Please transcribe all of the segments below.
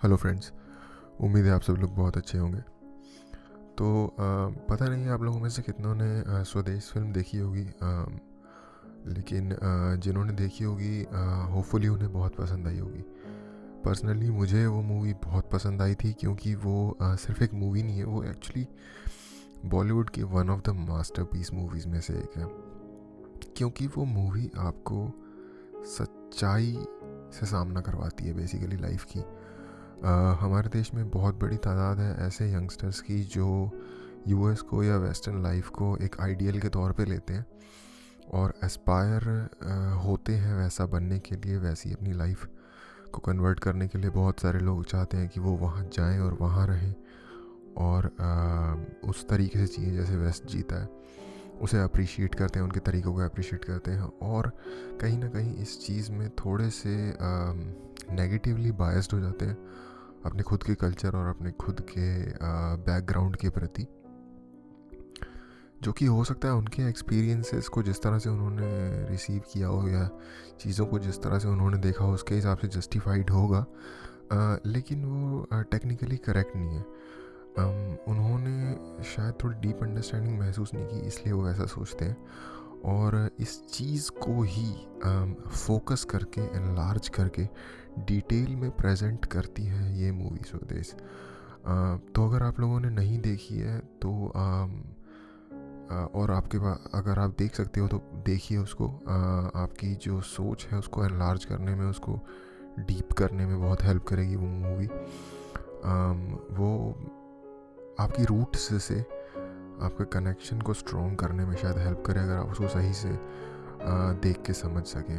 Hello friends. उम्मीद है आप सब लोग बहुत अच्छे होंगे। तो पता नहीं आप लोगों में से कितनों ने स्वदेश फिल्म देखी होगी, लेकिन जिन्होंने देखी होगी होपफुली उन्हें बहुत पसंद आई होगी। पर्सनली मुझे वो मूवी बहुत पसंद आई थी क्योंकि वो सिर्फ एक मूवी नहीं है, वो एक्चुअली बॉलीवुड की one of the masterpiece movies में से एक है। क्योंकि वो मूवी आपको सच्चाई से सामना करवाती है बेसिकली लाइफ की। हमारे देश में बहुत बड़ी तादाद है ऐसे यंगस्टर्स की जो यूएस को या वेस्टर्न लाइफ को एक आइडियल के तौर पे लेते हैं और एस्पायर होते हैं वैसा बनने के लिए, वैसी अपनी लाइफ को कन्वर्ट करने के लिए। बहुत सारे लोग चाहते हैं कि वो वहाँ जाएं और वहाँ रहें और उस तरीके से जिए जैसे वेस्ट जीता है। उसे अप्रिशिएट करते हैं, उनके तरीक़ों को अप्रिशिएट करते हैं और कहीं ना कहीं इस चीज़ में थोड़े से नेगेटिवली बायस्ड हो जाते हैं अपने खुद के कल्चर और अपने खुद के बैकग्राउंड के प्रति, जो कि हो सकता है उनके एक्सपीरियंसेस को जिस तरह से उन्होंने रिसीव किया हो या चीज़ों को जिस तरह से उन्होंने देखा हो उसके हिसाब से जस्टिफाइड होगा, लेकिन वो टेक्निकली करेक्ट नहीं है। उन्होंने शायद थोड़ी डीप अंडरस्टैंडिंग महसूस नहीं की, इसलिए वो ऐसा सोचते हैं और इस चीज़ को ही फोकस करके, एनलार्ज करके, डिटेल में प्रेजेंट करती है ये मूवी स्वदेश। तो अगर आप लोगों ने नहीं देखी है तो और आपके पास अगर आप देख सकते हो तो देखिए उसको। आपकी जो सोच है उसको एनलार्ज करने में, उसको डीप करने में बहुत हेल्प करेगी वो मूवी। वो आपकी रूट्स से आपके कनेक्शन को स्ट्रॉन्ग करने में शायद हेल्प करे अगर आप उसको सही से देख के समझ सकें।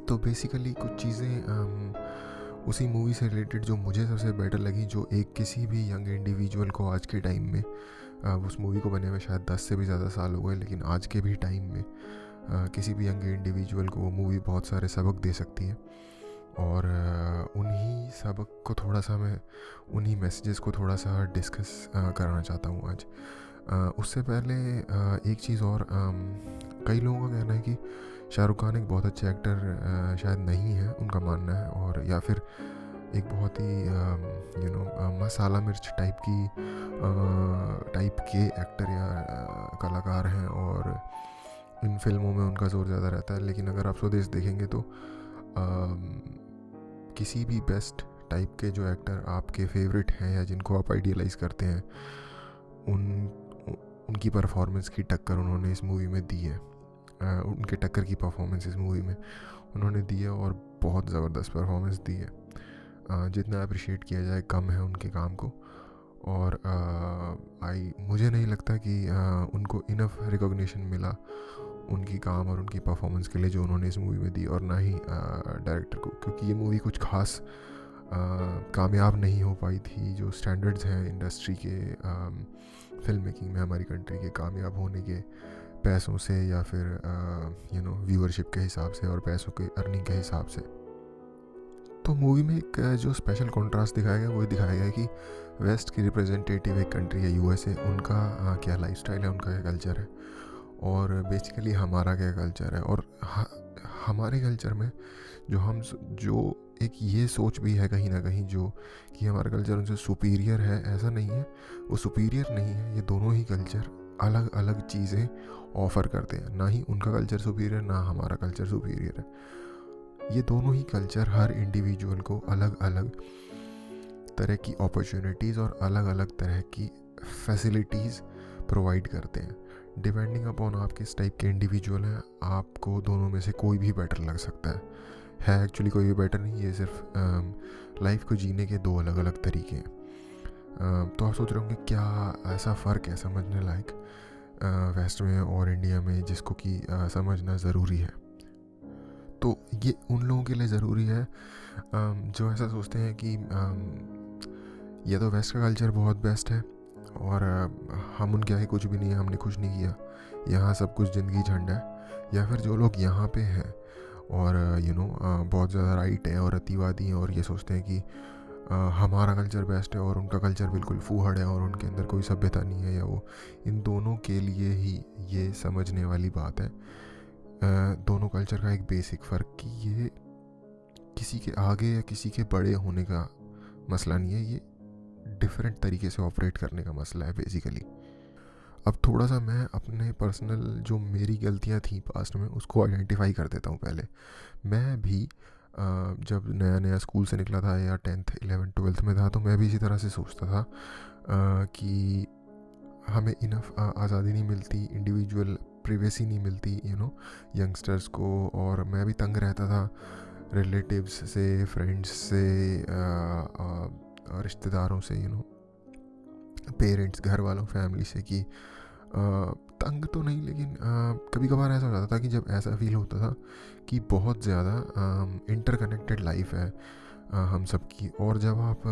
तो बेसिकली कुछ चीज़ें उसी मूवी से रिलेटेड जो मुझे सबसे बेटर लगी, जो एक किसी भी यंग इंडिविजुअल को आज के टाइम में, उस मूवी को बने हुए शायद 10 से भी ज़्यादा साल हो गए, लेकिन आज के भी टाइम में किसी भी यंग इंडिविजुअल को वो मूवी बहुत सारे सबक दे सकती है। और उन्हीं सबक को थोड़ा सा मैं, उन्हीं मैसेजेस को थोड़ा सा डिस्कस करना चाहता हूँ आज। उससे पहले एक चीज़ और, कई लोगों का कहना है कि शाहरुख खान एक बहुत अच्छे एक्टर शायद नहीं है, उनका मानना है, और या फिर एक बहुत ही मसाला मिर्च टाइप के एक्टर या कलाकार हैं और इन फिल्मों में उनका जोर ज़्यादा रहता है। लेकिन अगर आप स्वदेश देखेंगे तो किसी भी बेस्ट टाइप के जो एक्टर आपके फेवरेट हैं या जिनको आप आइडियलाइज़ करते हैं, उनकी परफॉर्मेंस की टक्कर उन्होंने इस मूवी में दी है। उनके टक्कर की परफॉर्मेंस इस मूवी में उन्होंने दी है और बहुत ज़बरदस्त परफॉर्मेंस दी है। जितना अप्रिशिएट किया जाए कम है उनके काम को। और मुझे नहीं लगता कि उनको इनफ रिकॉग्निशन मिला उनकी काम और उनकी परफॉर्मेंस के लिए जो उन्होंने इस मूवी में दी, और ना ही डायरेक्टर को, क्योंकि ये मूवी कुछ खास कामयाब नहीं हो पाई थी। जो स्टैंडर्ड्स हैं इंडस्ट्री के फिल्म मेकिंग में हमारी कंट्री के कामयाब होने के, पैसों से या फिर व्यूअरशिप के हिसाब से और पैसों के अर्निंग के हिसाब से। तो मूवी में एक जो स्पेशल कॉन्ट्रास्ट दिखाया गया वो दिखाया गया कि वेस्ट की रिप्रेजेंटेटिव एक कंट्री है यूएसए, उनका क्या लाइफस्टाइल है, उनका क्या कल्चर है, और बेसिकली हमारा क्या कल्चर है। और हमारे कल्चर में जो एक ये सोच भी है कहीं ना कहीं, जो कि हमारा कल्चर उनसे सुपीरियर है, ऐसा नहीं है। वो सुपीरियर नहीं है, ये दोनों ही कल्चर अलग अलग चीज़ें ऑफ़र करते हैं। ना ही उनका कल्चर सुपीरियर, ना हमारा कल्चर सुपीरियर है। ये दोनों ही कल्चर हर इंडिविजुअल को अलग अलग तरह की अपॉर्चुनिटीज़ और अलग अलग तरह की फैसिलिटीज़ प्रोवाइड करते हैं। डिपेंडिंग अपॉन आप किस टाइप के इंडिविजुअल हैं, आपको दोनों में से कोई भी बेटर लग सकता है एक्चुअली कोई भी बेटर नहीं, ये सिर्फ लाइफ को जीने के दो अलग अलग तरीके हैं। तो आप सोच रहे होंगे क्या ऐसा फ़र्क है समझने लायक वेस्ट में और इंडिया में, जिसको कि समझना ज़रूरी है। तो ये उन लोगों के लिए ज़रूरी है जो ऐसा सोचते हैं कि या तो वेस्ट का कल्चर बहुत बेस्ट है और हम उनके आगे कुछ भी नहीं है, हमने कुछ नहीं किया, यहाँ सब कुछ ज़िंदगी झंड है। या फिर जो लोग यहाँ पे हैं और बहुत ज़्यादा राइट हैं और अतिवादी हैं और ये सोचते हैं कि हमारा कल्चर बेस्ट है और उनका कल्चर बिल्कुल फूहड़ है और उनके अंदर कोई सभ्यता नहीं है, या वो, इन दोनों के लिए ही ये समझने वाली बात है दोनों कल्चर का एक बेसिक फ़र्क कि ये किसी के आगे या किसी के बड़े होने का मसला नहीं है, ये डिफरेंट तरीके से ऑपरेट करने का मसला है बेसिकली। अब थोड़ा सा मैं अपने पर्सनल जो मेरी गलतियाँ थी पास्ट में उसको आइडेंटिफाई कर देता हूँ पहले। मैं भी जब नया नया स्कूल से निकला था या 10th 11th 12th में था, तो मैं भी इसी तरह से सोचता था कि हमें इनफ आज़ादी नहीं मिलती, इंडिविजुअल प्रिवेसी नहीं मिलती यंगस्टर्स को। और मैं भी तंग रहता था रिलेटिव्स से, फ्रेंड्स से, रिश्तेदारों से, पेरेंट्स, घर वालों, फैमिली से, कि तंग तो नहीं, लेकिन कभी कभार ऐसा हो जाता था कि जब ऐसा फील होता था कि बहुत ज़्यादा इंटरकनेक्टेड लाइफ है हम सबकी। और जब आप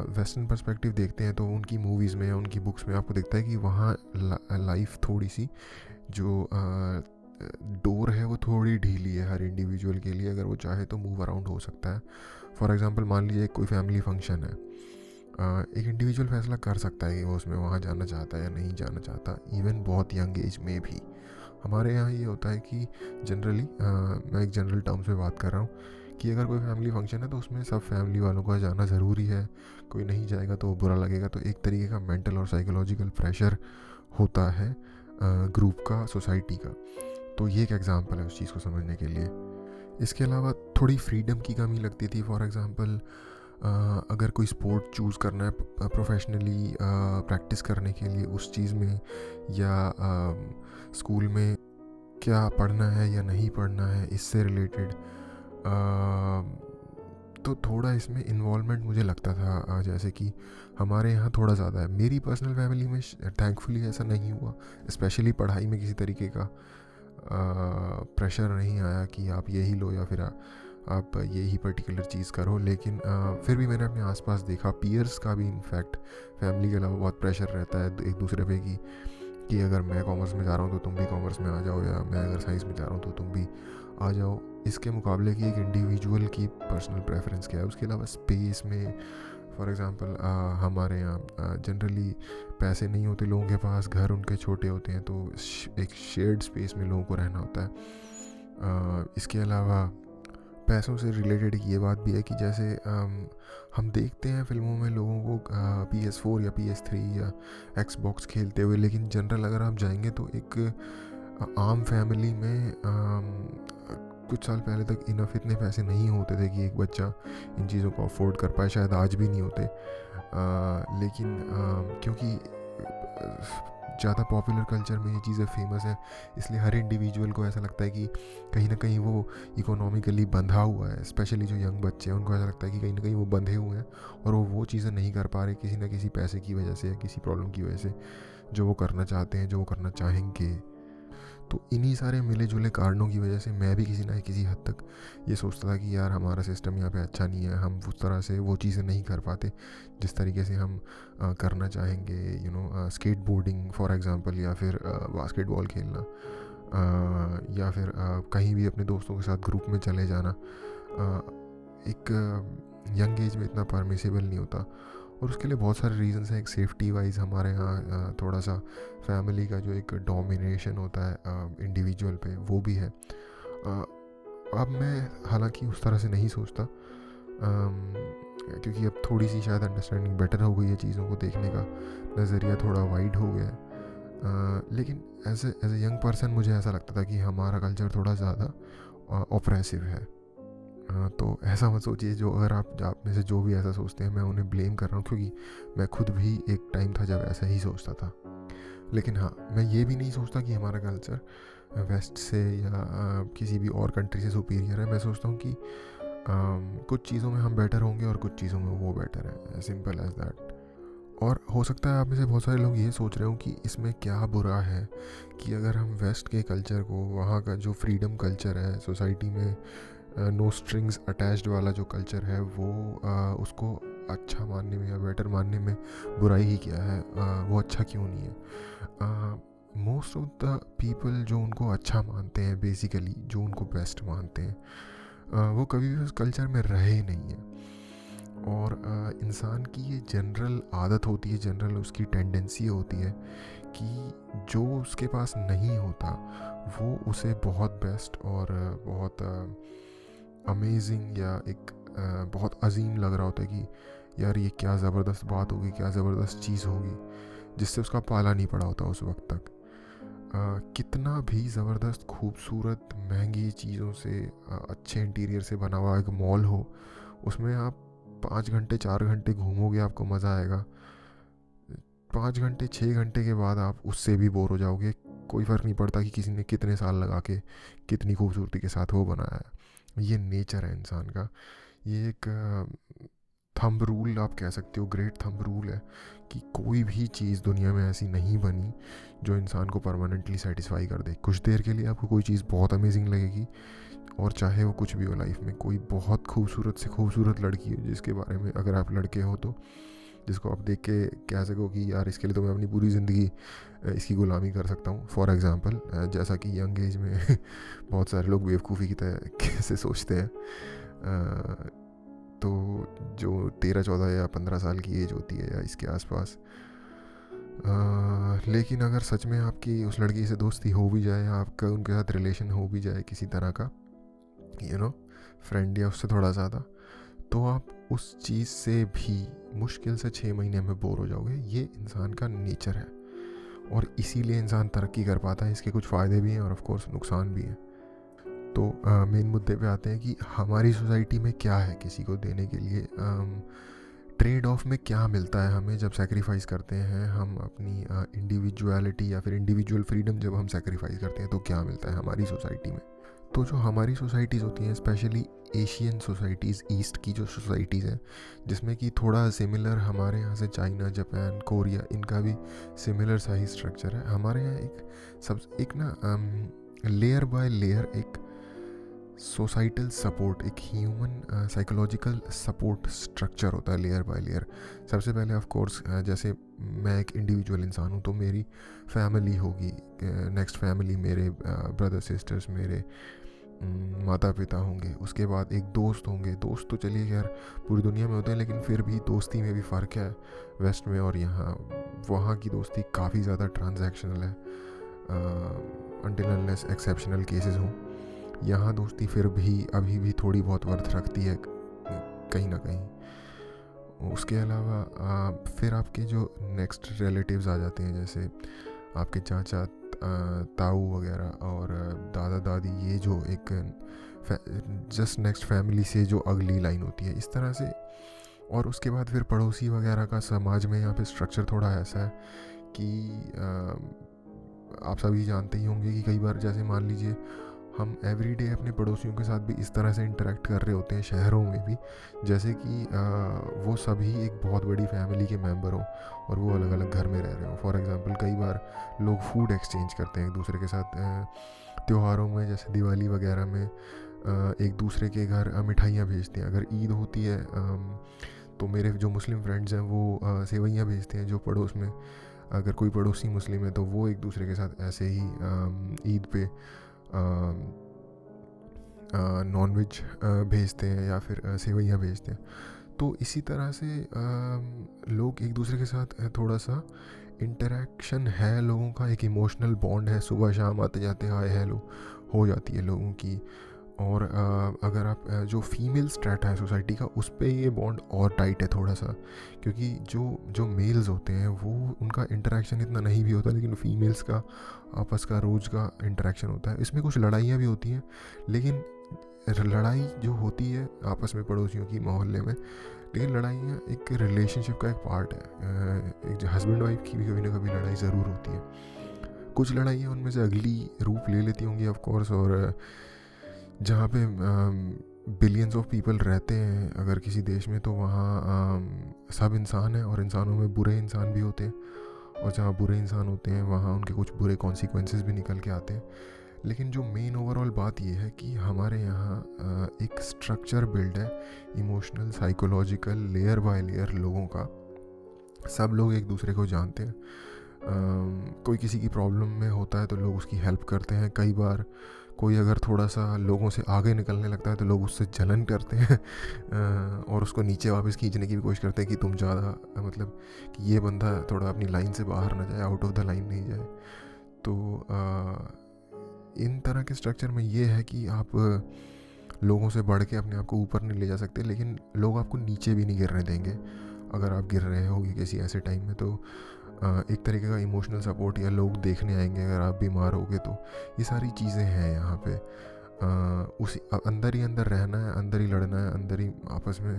वेस्टर्न पर्सपेक्टिव देखते हैं तो उनकी मूवीज़ में या उनकी बुक्स में आपको दिखता है कि वहाँ लाइफ थोड़ी सी जो डोर है वो थोड़ी ढीली है हर इंडिविजुअल के लिए। अगर वो चाहे तो मूव अराउंड हो सकता है। फॉर एग्जांपल मान लीजिए कोई फैमिली फंक्शन है, एक इंडिविजुअल फैसला कर सकता है कि वो उसमें वहाँ जाना चाहता है या नहीं जाना चाहता, इवन बहुत यंग एज में भी। हमारे यहाँ ये होता है कि जनरली, मैं एक जनरल टर्म्स में बात कर रहा हूँ, कि अगर कोई फैमिली फंक्शन है तो उसमें सब फैमिली वालों का जाना ज़रूरी है, कोई नहीं जाएगा तो वो बुरा लगेगा। तो एक तरीके का मेंटल और साइकोलॉजिकल प्रेशर होता है ग्रुप का, सोसाइटी का। तो ये एक एग्जांपल है उस चीज़ को समझने के लिए। इसके अलावा थोड़ी फ्रीडम की कमी लगती थी। फॉर एग्जांपल अगर कोई स्पोर्ट चूज़ करना है प्रोफेशनली प्रैक्टिस करने के लिए उस चीज़ में, या स्कूल में क्या पढ़ना है या नहीं पढ़ना है इससे रिलेटेड, तो थोड़ा इसमें इन्वॉल्वमेंट मुझे लगता था जैसे कि हमारे यहाँ थोड़ा ज़्यादा है। मेरी पर्सनल फैमिली में थैंकफुली ऐसा नहीं हुआ, स्पेशली पढ़ाई में किसी तरीके का प्रेशर नहीं आया कि आप यही लो या फिर आप यही पर्टिकुलर चीज़ करो। लेकिन फिर भी मैंने अपने आसपास देखा, पीयर्स का भी इनफैक्ट फैमिली के अलावा बहुत प्रेशर रहता है एक दूसरे पे कि अगर मैं कॉमर्स में जा रहा हूँ तो तुम भी कॉमर्स में आ जाओ, या मैं अगर साइंस में जा रहा हूँ तो तुम भी आ जाओ। इसके मुकाबले कि एक इंडिविजुअल की पर्सनल प्रेफरेंस क्या है। उसके अलावा स्पेस में, फॉर एग्ज़ाम्पल हमारे यहाँ जनरली पैसे नहीं होते लोगों के पास, घर उनके छोटे होते हैं, तो एक शेयर्ड स्पेस में लोगों को रहना होता है। इसके अलावा पैसों से रिलेटेड ये बात भी है कि जैसे हम देखते हैं फिल्मों में लोगों को PS4 या PS3 या Xbox खेलते हुए, लेकिन जनरल अगर आप जाएंगे तो एक आम फैमिली में कुछ साल पहले तक इतने पैसे नहीं होते थे कि एक बच्चा इन चीज़ों को अफोर्ड कर पाए। शायद आज भी नहीं होते, लेकिन क्योंकि ज़्यादा पॉपुलर कल्चर में ये चीज़ें फेमस है, इसलिए हर इंडिविजुअल को ऐसा लगता है कि कहीं ना कहीं वो इकोनॉमिकली बंधा हुआ है। स्पेशली जो यंग बच्चे हैं उनको ऐसा लगता है कि कहीं ना कहीं वो बंधे हुए हैं और वो चीज़ें नहीं कर पा रहे किसी ना किसी पैसे की वजह से या किसी प्रॉब्लम की वजह से, जो वो करना चाहते हैं, जो वो करना चाहेंगे। तो इन्हीं सारे मिले जुले कारणों की वजह से मैं भी किसी ना किसी हद तक ये सोचता था कि यार हमारा सिस्टम यहाँ पे अच्छा नहीं है, हम उस तरह से वो चीज़ें नहीं कर पाते जिस तरीके से हम करना चाहेंगे। स्केट बोर्डिंग फॉर एग्ज़ाम्पल, या फिर बास्केटबॉल खेलना, या फिर कहीं भी अपने दोस्तों के साथ ग्रुप में चले जाना एक यंग एज में इतना परमिसेबल नहीं होता। और उसके लिए बहुत सारे रीज़न्स हैं। एक सेफ्टी वाइज हमारे यहाँ थोड़ा सा फैमिली का जो एक डोमिनेशन होता है इंडिविजुअल पे, वो भी है। अब मैं हालांकि उस तरह से नहीं सोचता, क्योंकि अब थोड़ी सी शायद अंडरस्टैंडिंग बेटर हो गई है, चीज़ों को देखने का नज़रिया थोड़ा वाइड हो गया है। लेकिन एज ए यंग पर्सन मुझे ऐसा लगता था कि हमारा कल्चर थोड़ा ज़्यादा ऑप्रेसिव है। तो ऐसा मत सोचिए, जो अगर आप में से जो भी ऐसा सोचते हैं मैं उन्हें ब्लेम कर रहा हूँ, क्योंकि मैं खुद भी एक टाइम था जब ऐसा ही सोचता था। लेकिन हाँ, मैं ये भी नहीं सोचता कि हमारा कल्चर वेस्ट से या किसी भी और कंट्री से सुपीरियर है। मैं सोचता हूँ कि कुछ चीज़ों में हम बेटर होंगे और कुछ चीज़ों में वो बेटर है, सिंपल एज दैट। और हो सकता है आप में से बहुत सारे लोग ये सोच रहे हो कि इसमें क्या बुरा है कि अगर हम वेस्ट के कल्चर को, वहाँ का जो फ्रीडम कल्चर है सोसाइटी में, नो स्ट्रिंग्स अटैच्ड वाला जो कल्चर है, वो उसको अच्छा मानने में या बेटर मानने में बुराई ही क्या है, वो अच्छा क्यों नहीं है। मोस्ट ऑफ द पीपल जो उनको अच्छा मानते हैं, बेसिकली जो उनको बेस्ट मानते हैं, वो कभी भी उस कल्चर में रहे नहीं हैं। और इंसान की ये जनरल आदत होती है, जनरल उसकी टेंडेंसी होती है कि जो उसके पास नहीं होता वो उसे बहुत बेस्ट और बहुत अमेजिंग या एक बहुत अजीम लग रहा होता है कि यार ये क्या ज़बरदस्त बात होगी, क्या ज़बरदस्त चीज़ होगी, जिससे उसका पाला नहीं पड़ा होता उस वक्त तक। कितना भी ज़बरदस्त खूबसूरत महंगी चीज़ों से अच्छे इंटीरियर से बना हुआ एक मॉल हो, उसमें आप 5 घंटे 4 घंटे घूमोगे, आपको मज़ा आएगा। 5 घंटे 6 घंटे के बाद आप उससे भी बोर हो जाओगे। कोई फ़र्क नहीं पड़ता कि किसी ने कितने साल लगा के कितनी खूबसूरती के साथ वो बनाया है। ये नेचर है इंसान का। ये एक थंब रूल आप कह सकते हो, ग्रेट थंब रूल है कि कोई भी चीज़ दुनिया में ऐसी नहीं बनी जो इंसान को परमानेंटली सेटिस्फाई कर दे। कुछ देर के लिए आपको कोई चीज़ बहुत अमेजिंग लगेगी, और चाहे वो कुछ भी हो लाइफ में, कोई बहुत खूबसूरत से खूबसूरत लड़की हो जिसके बारे में, अगर आप लड़के हो तो, जिसको आप देख के कह सको कि यार इसके लिए तो मैं अपनी पूरी ज़िंदगी इसकी गुलामी कर सकता हूँ। फॉर एग्ज़ाम्पल, जैसा कि यंग एज में बहुत सारे लोग बेवकूफ़ी की तरह कैसे सोचते हैं। तो जो 13 14 या 15 साल की एज होती है या इसके आसपास, लेकिन अगर सच में आपकी उस लड़की से दोस्ती हो भी जाए, आपका उनके साथ रिलेशन हो भी जाए किसी तरह का, फ्रेंड या उससे थोड़ा ज़्यादा, तो आप उस चीज़ से भी मुश्किल से 6 महीने में बोर हो जाओगे। ये इंसान का नेचर है, और इसीलिए इंसान तरक्की कर पाता है। इसके कुछ फ़ायदे भी हैं और ऑफ कोर्स नुकसान भी हैं। तो मेन मुद्दे पे आते हैं कि हमारी सोसाइटी में क्या है किसी को देने के लिए, ट्रेड ऑफ में क्या मिलता है हमें जब सेक्रीफाइस करते हैं हम अपनी इंडिविजुअलिटी या फिर इंडिविजुअल फ्रीडम, जब हम सेक्रीफाइस करते हैं तो क्या मिलता है हमारी सोसाइटी में। तो जो हमारी सोसाइटीज़ होती हैं, स्पेशली एशियन सोसाइटीज़, ईस्ट की जो सोसाइटीज़ हैं, जिसमें कि थोड़ा सिमिलर हमारे यहाँ से चाइना, जापान, कोरिया, इनका भी सिमिलर सा ही स्ट्रक्चर है। हमारे यहाँ एक ना लेयर बाय लेयर एक सोसाइटल सपोर्ट, एक ह्यूमन साइकोलॉजिकल सपोर्ट स्ट्रक्चर होता है लेयर बाय लेयर। सबसे पहले ऑफ कोर्स जैसे मैं एक इंडिविजुअल इंसान हूँ तो मेरी फैमिली होगी, नेक्स्ट फैमिली मेरे ब्रदर सिस्टर्स, मेरे माता पिता होंगे, उसके बाद एक दोस्त होंगे। दोस्त तो चलिए यार पूरी दुनिया में होते हैं, लेकिन फिर भी दोस्ती में भी फ़र्क है वेस्ट में और यहाँ। वहाँ की दोस्ती काफ़ी ज़्यादा ट्रांजैक्शनल है, अनटिल अनलेस एक्सेप्शनल केसेस हों। यहाँ दोस्ती फिर भी अभी भी थोड़ी बहुत वर्थ रखती है कहीं ना कहीं। उसके अलावा फिर आपके जो नेक्स्ट रिलेटिव्स आ जाते हैं, जैसे आपके चाचा, ताऊ वगैरह और दादा दादी, ये जो एक जस्ट नेक्स्ट फैमिली से जो अगली लाइन होती है, इस तरह से। और उसके बाद फिर पड़ोसी वगैरह का समाज में यहाँ पे स्ट्रक्चर थोड़ा ऐसा है कि आप सभी जानते ही होंगे कि कई बार जैसे मान लीजिए हम एवरीडे अपने पड़ोसियों के साथ भी इस तरह से इंटरेक्ट कर रहे होते हैं शहरों में भी, जैसे कि वो सभी एक बहुत बड़ी फैमिली के मेंबर हों और वो अलग अलग घर में रह रहे हों। फॉर एग्जांपल कई बार लोग फूड एक्सचेंज करते हैं एक दूसरे के साथ त्योहारों में, जैसे दिवाली वगैरह में एक दूसरे के घर मिठाइयाँ भेजते हैं। अगर ईद होती है तो मेरे जो मुस्लिम फ्रेंड्स हैं वो सेवइयाँ भेजते हैं। जो पड़ोस में अगर कोई पड़ोसी मुस्लिम है तो वो एक दूसरे के साथ ऐसे ही ईद पे नॉनवेज भेजते हैं या फिर सेवइयाँ भेजते हैं। तो इसी तरह से लोग एक दूसरे के साथ थोड़ा सा इंटरेक्शन है लोगों का, एक इमोशनल बॉन्ड है, सुबह शाम आते जाते हाय हेलो हो जाती है लोगों की। और अगर आप जो फीमेल स्ट्रेटा है सोसाइटी का, उस पर ये बॉन्ड और टाइट है थोड़ा सा, क्योंकि जो मेल्स होते हैं वो उनका इंटरेक्शन इतना नहीं भी होता, लेकिन फीमेल्स का आपस का रोज़ का इंटरेक्शन होता है। इसमें कुछ लड़ाइयाँ भी होती हैं, लेकिन लड़ाई जो होती है आपस में पड़ोसियों की मोहल्ले में, लेकिन लड़ाइयाँ एक रिलेशनशिप का एक पार्ट है। एक हस्बैंड वाइफ की भी कभी ना कभी लड़ाई ज़रूर होती है। कुछ लड़ाइयाँ उनमें से अगली रूप ले लेती होंगी ऑफ कोर्स, और जहाँ पे बिलियंस ऑफ पीपल रहते हैं अगर किसी देश में, तो वहाँ सब इंसान हैं और इंसानों में बुरे इंसान भी होते हैं, और जहाँ बुरे इंसान होते हैं वहाँ उनके कुछ बुरे कॉन्सिक्वेंसेस भी निकल के आते हैं। लेकिन जो मेन ओवरऑल बात ये है कि हमारे यहाँ एक स्ट्रक्चर बिल्ड है, emotional psychological, layer by layer लोगों का। सब लोग एक दूसरे को जानते हैं। कोई किसी की प्रॉब्लम में होता है तो लोग उसकी हेल्प करते हैं। कई बार कोई अगर थोड़ा सा लोगों से आगे निकलने लगता है तो लोग उससे जलन करते हैं और उसको नीचे वापस खींचने की भी कोशिश करते हैं कि तुम ज़्यादा, मतलब कि ये बंदा थोड़ा अपनी लाइन से बाहर ना जाए, आउट ऑफ द लाइन नहीं जाए। तो इन तरह के स्ट्रक्चर में ये है कि आप लोगों से बढ़ के अपने आप को ऊपर नहीं ले जा सकते, लेकिन लोग आपको नीचे भी नहीं गिरने देंगे अगर आप गिर रहे होगे किसी ऐसे टाइम में। तो एक तरीके का इमोशनल सपोर्ट, या लोग देखने आएंगे अगर आप बीमार होगे, तो ये सारी चीज़ें हैं यहाँ पे। उसी अंदर ही अंदर रहना है, अंदर ही लड़ना है, अंदर ही आपस में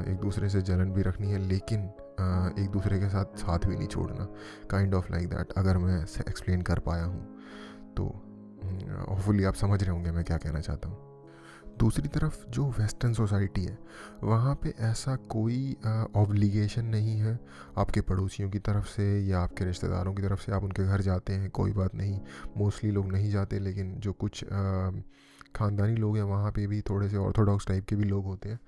एक दूसरे से जलन भी रखनी है, लेकिन एक दूसरे के साथ साथ भी नहीं छोड़ना, काइंड ऑफ लाइक दैट, अगर मैं एक्सप्लेन कर पाया हूँ तो होपफुली आप समझ रहे होंगे मैं क्या कहना चाहता हूँ। दूसरी तरफ जो वेस्टर्न सोसाइटी है, वहाँ पे ऐसा कोई ऑब्लिगेशन नहीं है आपके पड़ोसियों की तरफ से या आपके रिश्तेदारों की तरफ से। आप उनके घर जाते हैं, कोई बात नहीं, मोस्टली लोग नहीं जाते, लेकिन जो कुछ ख़ानदानी लोग हैं वहाँ पे भी थोड़े से ऑर्थोडॉक्स टाइप के भी लोग होते हैं,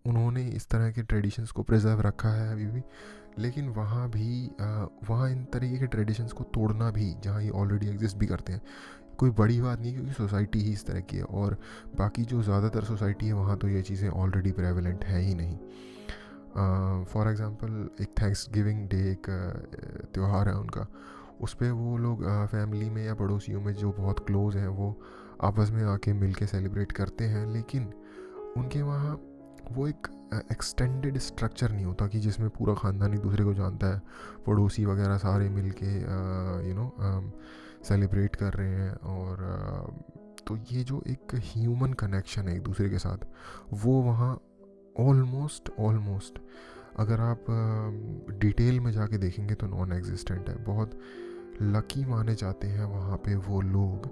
उन्होंने इस तरह के ट्रेडिशंस को प्रिजर्व रखा है अभी भी। लेकिन वहाँ भी वहाँ इन तरीके के ट्रेडिशंस को तोड़ना भी, जहाँ ये ऑलरेडी एग्जिस्ट भी करते हैं, कोई बड़ी बात नहीं है, क्योंकि सोसाइटी ही इस तरह की है। और बाकी जो ज़्यादातर सोसाइटी है वहाँ तो ये चीज़ें ऑलरेडी प्रेवलेंट हैं ही नहीं। फॉर एग्ज़ाम्पल एक थैंक्स गिविंग डे, एक त्यौहार है उनका, उस पर वो लोग फैमिली में या पड़ोसियों में जो बहुत क्लोज़ हैं वो आपस में आके मिल के सेलिब्रेट करते हैं, लेकिन उनके वहाँ वो एक एक्सटेंडेड स्ट्रक्चर नहीं होता कि जिसमें पूरा ख़ानदान एक दूसरे को जानता है, पड़ोसी वगैरह सारे मिल के सेलिब्रेट कर रहे हैं। और तो ये जो एक ह्यूमन कनेक्शन है एक दूसरे के साथ, वो वहाँ ऑलमोस्ट अगर आप डिटेल में जाके देखेंगे तो नॉन एग्जिस्टेंट है। बहुत लकी माने जाते हैं वहाँ पे वो लोग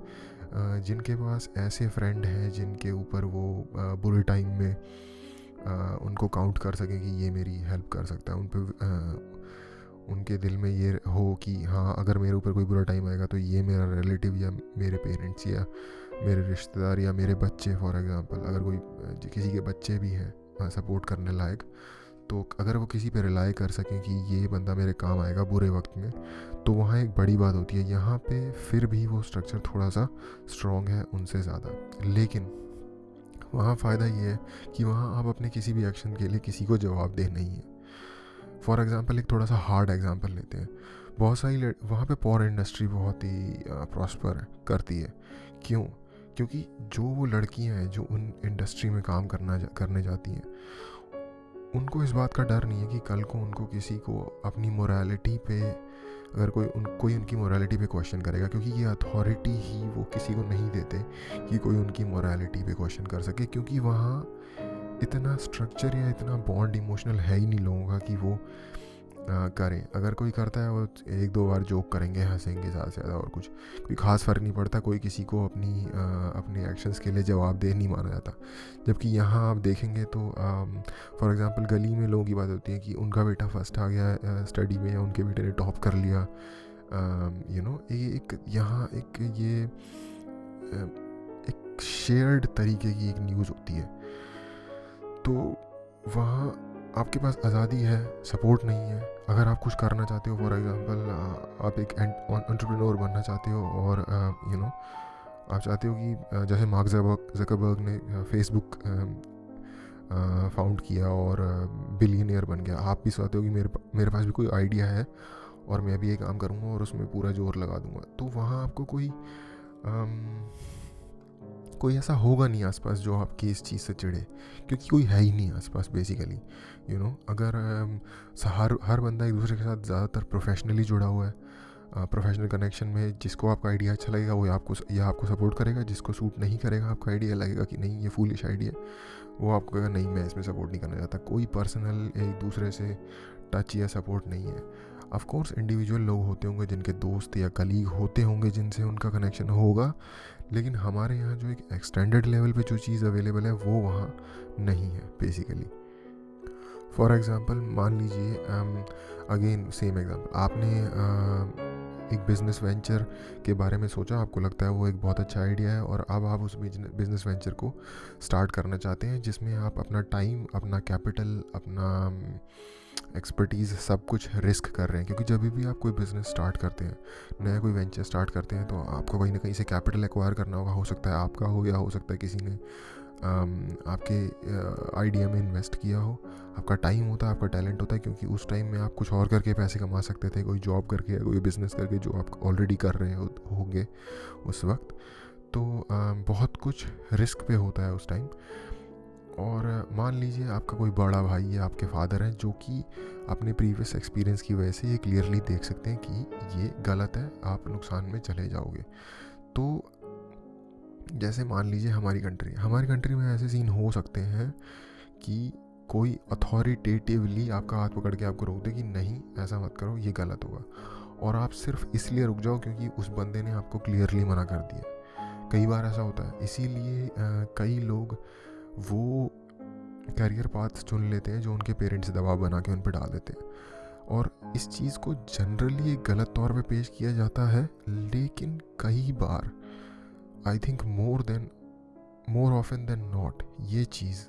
जिनके पास ऐसे फ्रेंड हैं जिनके ऊपर वो बुरे टाइम में उनको काउंट कर सकें कि ये मेरी हेल्प कर सकता है। उन पे उनके दिल में ये हो कि हाँ, अगर मेरे ऊपर कोई बुरा टाइम आएगा तो ये मेरा रिलेटिव या मेरे पेरेंट्स या मेरे रिश्तेदार या मेरे बच्चे, फॉर एग्ज़ाम्पल अगर कोई किसी के बच्चे भी हैं सपोर्ट करने लायक, तो अगर वो किसी पे रिलाई कर सकें कि ये बंदा मेरे काम आएगा बुरे वक्त में, तो वहाँ एक बड़ी बात होती है। यहाँ पे फिर भी वो स्ट्रक्चर थोड़ा सा स्ट्रॉन्ग है उनसे ज़्यादा, लेकिन वहाँ फ़ायदा ये है कि वहाँ आप अपने किसी भी एक्शन के लिए किसी को जवाबदेह नहीं है। फॉर एग्ज़ाम्पल एक थोड़ा सा हार्ड एग्ज़ाम्पल लेते हैं, बहुत सारी वहाँ पे पॉर्न इंडस्ट्री बहुत ही प्रॉस्पर करती है। क्यों? क्योंकि जो वो लड़कियाँ हैं जो उन इंडस्ट्री में काम करने जाती हैं, उनको इस बात का डर नहीं है कि कल को उनको किसी को अपनी मोरालिटी पे, अगर कोई उनकी मोरालिटी पे क्वेश्चन करेगा, क्योंकि ये अथॉरिटी ही वो किसी को नहीं देते कि कोई उनकी मोरालिटी पे क्वेश्चन कर सके, क्योंकि वहाँ इतना स्ट्रक्चर या इतना बॉन्ड इमोशनल है ही नहीं लोगों का कि वो करें। अगर कोई करता है वो एक दो बार जोक करेंगे, हंसेंगे, ज़्यादा से ज़्यादा, और कुछ कोई ख़ास फ़र्क नहीं पड़ता। कोई किसी को अपने एक्शंस के लिए जवाबदेह नहीं माना जाता। जबकि यहाँ आप देखेंगे तो फॉर एग्ज़ाम्पल गली में लोगों की बात होती है कि उनका बेटा फर्स्ट आ गया स्टडी में, या उनके बेटे ने टॉप कर लिया। एक यहाँ एक शेयर्ड तरीके की एक न्यूज़ होती है। तो वहाँ आपके पास आज़ादी है, सपोर्ट नहीं है। अगर आप कुछ करना चाहते हो, फॉर एग्ज़ाम्पल आप एक एंटरप्रेन्योर बनना चाहते हो, और आप चाहते हो कि जैसे मार्क ज़करबर्ग ने फेसबुक फाउंड किया और बिलियनियर बन गया, आप भी चाहते हो कि मेरे पास भी कोई आइडिया है और मैं भी ये काम करूँगा और उसमें पूरा जोर लगा दूँगा। तो वहाँ आपको कोई ऐसा होगा नहीं आसपास जो आपकी इस चीज़ से चिढ़े, क्योंकि कोई है ही नहीं आसपास बेसिकली। अगर हर बंदा एक दूसरे के साथ ज़्यादातर प्रोफेशनली जुड़ा हुआ है, प्रोफेशनल कनेक्शन में, जिसको आपका आइडिया अच्छा लगेगा वो आपको सपोर्ट करेगा, जिसको सूट नहीं करेगा आपका आइडिया, लगेगा कि नहीं ये फूलिश आइडिया, वो आपको कहेगा नहीं मैं इसमें सपोर्ट नहीं करना चाहता। कोई पर्सनल एक दूसरे से टच या सपोर्ट नहीं है। ऑफ कोर्स इंडिविजुअल लोग होते होंगे जिनके दोस्त या कलीग होते होंगे जिनसे उनका कनेक्शन होगा, लेकिन हमारे यहाँ जो एक एक्सटेंडेड लेवल पे जो चीज़ अवेलेबल है वो वहाँ नहीं है बेसिकली। फॉर एग्ज़ाम्पल मान लीजिए, अगेन सेम एग्ज़ाम्पल, आपने एक बिज़नेस वेंचर के बारे में सोचा, आपको लगता है वो एक बहुत अच्छा आइडिया है, और अब आप उस बिज़नेस वेंचर को स्टार्ट करना चाहते हैं, जिसमें आप अपना टाइम, अपना कैपिटल, अपना एक्सपर्टीज़ सब कुछ रिस्क कर रहे हैं। क्योंकि जब भी आप कोई बिज़नेस स्टार्ट करते हैं, नया कोई वेंचर स्टार्ट करते हैं, तो आपको कहीं ना कहीं से कैपिटल एक्वायर करना होगा। हो सकता है आपका हो, या हो सकता है किसी ने आपके आइडिया में इन्वेस्ट किया हो। आपका टाइम होता है, आपका टैलेंट होता है, क्योंकि उस टाइम में आप कुछ और करके पैसे कमा सकते थे, कोई जॉब करके या कोई बिज़नेस करके जो आप ऑलरेडी कर रहे होंगे उस वक्त। तो बहुत कुछ रिस्क पे होता है उस टाइम। और मान लीजिए आपका कोई बड़ा भाई या आपके फादर हैं जो कि अपने प्रीवियस एक्सपीरियंस की वजह से ये क्लियरली देख सकते हैं कि ये गलत है, आप नुकसान में चले जाओगे। तो जैसे मान लीजिए हमारी कंट्री में ऐसे सीन हो सकते हैं कि कोई अथॉरिटेटिवली आपका हाथ पकड़ के आपको रोक दे कि नहीं ऐसा मत करो, ये गलत होगा, और आप सिर्फ इसलिए रुक जाओ क्योंकि उस बंदे ने आपको क्लियरली मना कर दिया। कई बार ऐसा होता है, इसीलिए कई लोग वो करियर पाथ चुन लेते हैं जो उनके पेरेंट्स दबाव बना के उन पर डाल देते हैं। और इस चीज़ को जनरली एक गलत तौर पे पेश किया जाता है, लेकिन कई बार I think more often than not ये चीज़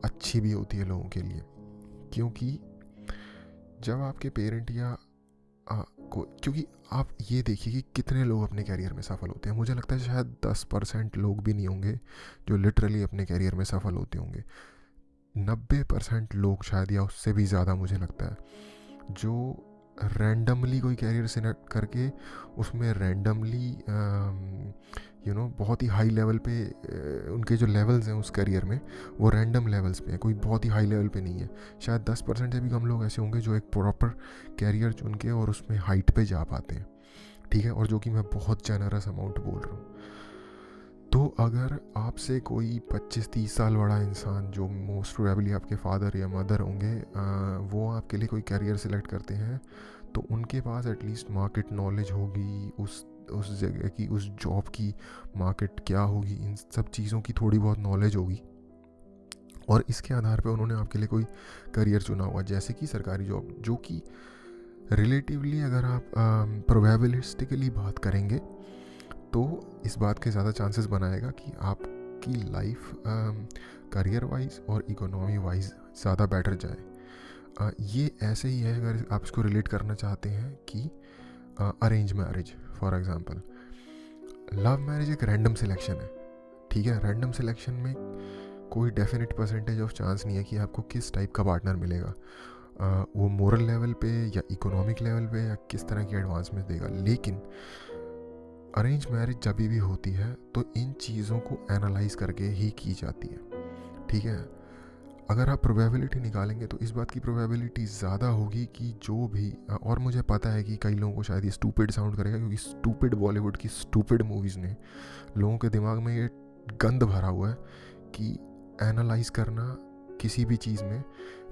अच्छी भी होती है लोगों के लिए। क्योंकि जब आपके पेरेंट या क्योंकि आप ये देखिए कि कितने लोग अपने कैरियर में सफल होते हैं। मुझे लगता है शायद 10% लोग भी नहीं होंगे जो लिटरली अपने कैरियर में सफल होते होंगे। 90% लोग शायद, या उससे भी ज़्यादा मुझे लगता है, जो रैंडमली कोई कैरियर सिलेक्ट करके उसमें रैंडमली बहुत ही हाई लेवल पे उनके जो लेवल्स हैं उस करियर में वो रैंडम लेवल्स पे हैं, कोई बहुत ही हाई लेवल पे नहीं है। शायद 10% से भी कम लोग ऐसे होंगे जो एक प्रॉपर कैरियर चुन के और उसमें हाइट पे जा पाते हैं, ठीक है, और जो कि मैं बहुत जेनरस अमाउंट बोल रहा हूँ। तो अगर आपसे कोई 25-30 साल बड़ा इंसान, जो मोस्ट प्रोबेबली आपके फादर या मदर होंगे, वो आपके लिए कोई कैरियर सिलेक्ट करते हैं, तो उनके पास एटलीस्ट मार्केट नॉलेज होगी, उस जगह की, उस जॉब की मार्केट क्या होगी, इन सब चीज़ों की थोड़ी बहुत नॉलेज होगी, और इसके आधार पे उन्होंने आपके लिए कोई करियर चुना हुआ, जैसे कि सरकारी जॉब, जो कि रिलेटिवली अगर आप प्रोबेबिलिस्टिकली बात करेंगे तो इस बात के ज़्यादा चांसेस बनाएगा कि आपकी लाइफ करियर वाइज और इकोनॉमी वाइज ज़्यादा बेटर जाए। ये ऐसे ही है अगर आप इसको रिलेट करना चाहते हैं कि arrange marriage for example. Love marriage एक रैंडम सिलेक्शन है, ठीक है। रैंडम सिलेक्शन में कोई डेफिनेट परसेंटेज ऑफ चांस नहीं है कि आपको किस टाइप का पार्टनर मिलेगा, वो मोरल लेवल पे या इकोनॉमिक लेवल पे या किस तरह की एडवांसमेंट देगा। लेकिन अरेंज मैरिज जब भी होती है तो इन चीज़ों को एनालाइज करके ही की जाती है, ठीक है। अगर आप प्रोबेबिलिटी निकालेंगे तो इस बात की प्रोबेबिलिटी ज़्यादा होगी कि जो भी, और मुझे पता है कि कई लोगों को शायद ये स्टूपिड साउंड करेगा, क्योंकि स्टूपिड बॉलीवुड की स्टूपिड मूवीज़ ने लोगों के दिमाग में ये गंद भरा हुआ है कि एनालाइज करना किसी भी चीज़ में,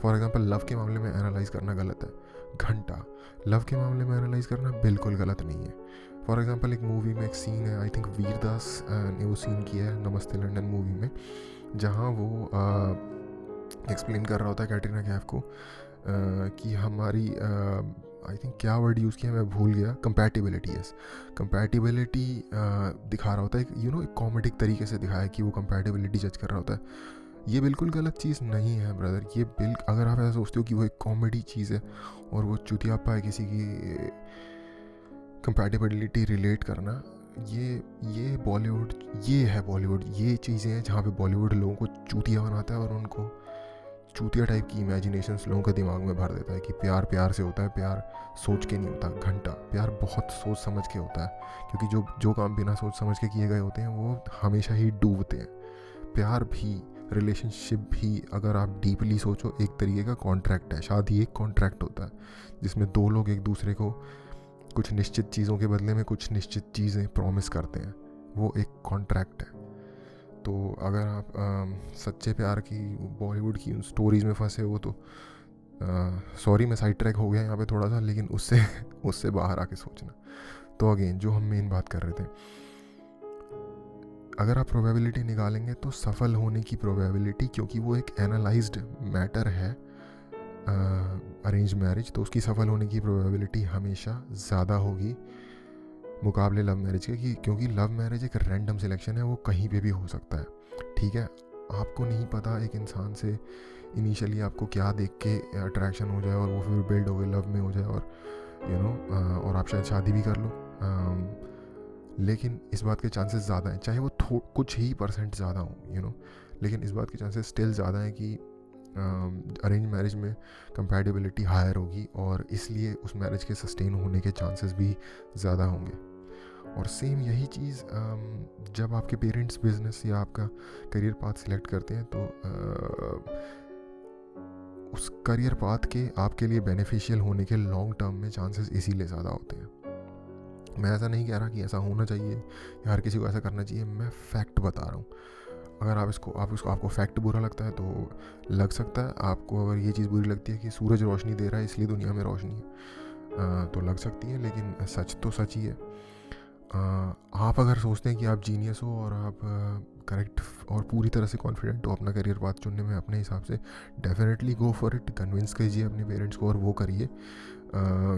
फॉर एग्जांपल लव के मामले में एनालाइज करना गलत है, घंटा। लव के मामले में एनालाइज करना बिल्कुल गलत नहीं है। फॉर एग्जांपल एक मूवी में एक सीन है, आई थिंक वीरदास ने वो सीन किया है नमस्ते लंदन मूवी में, जहाँ वो एक्सप्लेन कर रहा होता है कैटरीना कैफ को कि हमारी आई थिंक क्या वर्ड यूज़ किया मैं भूल गया, कंपैटिबिलिटी, यस, कंपैटिबिलिटी दिखा रहा होता है, एक कॉमेडिक तरीके से दिखाया कि वो कंपैटिबिलिटी जज कर रहा होता है। ये बिल्कुल गलत चीज़ नहीं है ब्रदर। ये अगर आप ऐसा सोचते हो कि वो एक कॉमेडी चीज़ है और वो चुतियापा है किसी की कंपैटिबिलिटी रिलेट करना, ये बॉलीवुड, ये है बॉलीवुड, ये चीज़ें हैं जहाँ पे बॉलीवुड लोगों को चूतिया बनाता है और उनको चूतिया टाइप की इमेजिनेशंस लोगों के दिमाग में भर देता है कि प्यार प्यार से होता है, प्यार सोच के नहीं होता, घंटा। प्यार बहुत सोच समझ के होता है, क्योंकि जो काम बिना सोच समझ के किए गए होते हैं वो हमेशा ही डूबते हैं। प्यार भी, रिलेशनशिप भी, अगर आप डीपली सोचो, एक तरीके का कॉन्ट्रैक्ट है। शादी एक कॉन्ट्रैक्ट होता है जिसमें दो लोग एक दूसरे को कुछ निश्चित चीज़ों के बदले में कुछ निश्चित चीज़ें प्रॉमिस करते हैं, वो एक कॉन्ट्रैक्ट है। तो अगर आप सच्चे प्यार की बॉलीवुड की उन स्टोरीज़ में फंसे हो तो सॉरी मैं साइड ट्रैक हो गया यहाँ पे थोड़ा सा, लेकिन उससे बाहर आके सोचना। तो अगेन जो हम मेन बात कर रहे थे, अगर आप प्रोबेबिलिटी निकालेंगे तो सफल होने की प्रोबेबिलिटी, क्योंकि वो एक एनालाइज्ड मैटर है अरेंज मैरिज, तो उसकी सफल होने की प्रोबेबिलिटी हमेशा ज़्यादा होगी मुकाबले लव मैरिज के, क्योंकि लव मैरिज एक रैंडम सिलेक्शन है, वो कहीं पे भी हो सकता है, ठीक है। आपको नहीं पता एक इंसान से इनिशियली आपको क्या देख के अट्रैक्शन हो जाए और वो फिर बिल्ड हो गए, लव में हो जाए, और और आप शायद शादी भी कर लो, लेकिन इस बात के चांसेस ज़्यादा हैं, चाहे वो कुछ ही परसेंट ज़्यादा हो, लेकिन इस बात के चांसेस स्टिल ज़्यादा हैं कि अरेंज मैरिज में कंपैटिबिलिटी हायर होगी और इसलिए उस मैरिज के सस्टेन होने के चांसेस भी ज़्यादा होंगे। और सेम यही चीज़ जब आपके पेरेंट्स बिजनेस या आपका करियर पाथ सिलेक्ट करते हैं तो उस करियर पाथ के आपके लिए बेनिफिशियल होने के लॉन्ग टर्म में चांसेस इसीलिए ज़्यादा होते हैं। मैं ऐसा नहीं कह रहा कि ऐसा होना चाहिए या हर किसी को ऐसा करना चाहिए, मैं फैक्ट बता रहा हूँ। अगर आपको फैक्ट बुरा लगता है तो लग सकता है, आपको अगर ये चीज़ बुरी लगती है कि सूरज रोशनी दे रहा है इसलिए दुनिया में रोशनी है, तो लग सकती है, लेकिन सच तो सच ही है। आप अगर सोचते हैं कि आप जीनियस हो और आप करेक्ट और पूरी तरह से कॉन्फिडेंट हो अपना करियर पाथ चुनने में अपने हिसाब से, definitely go for it, convince कीजिए अपने पेरेंट्स को और वो करिए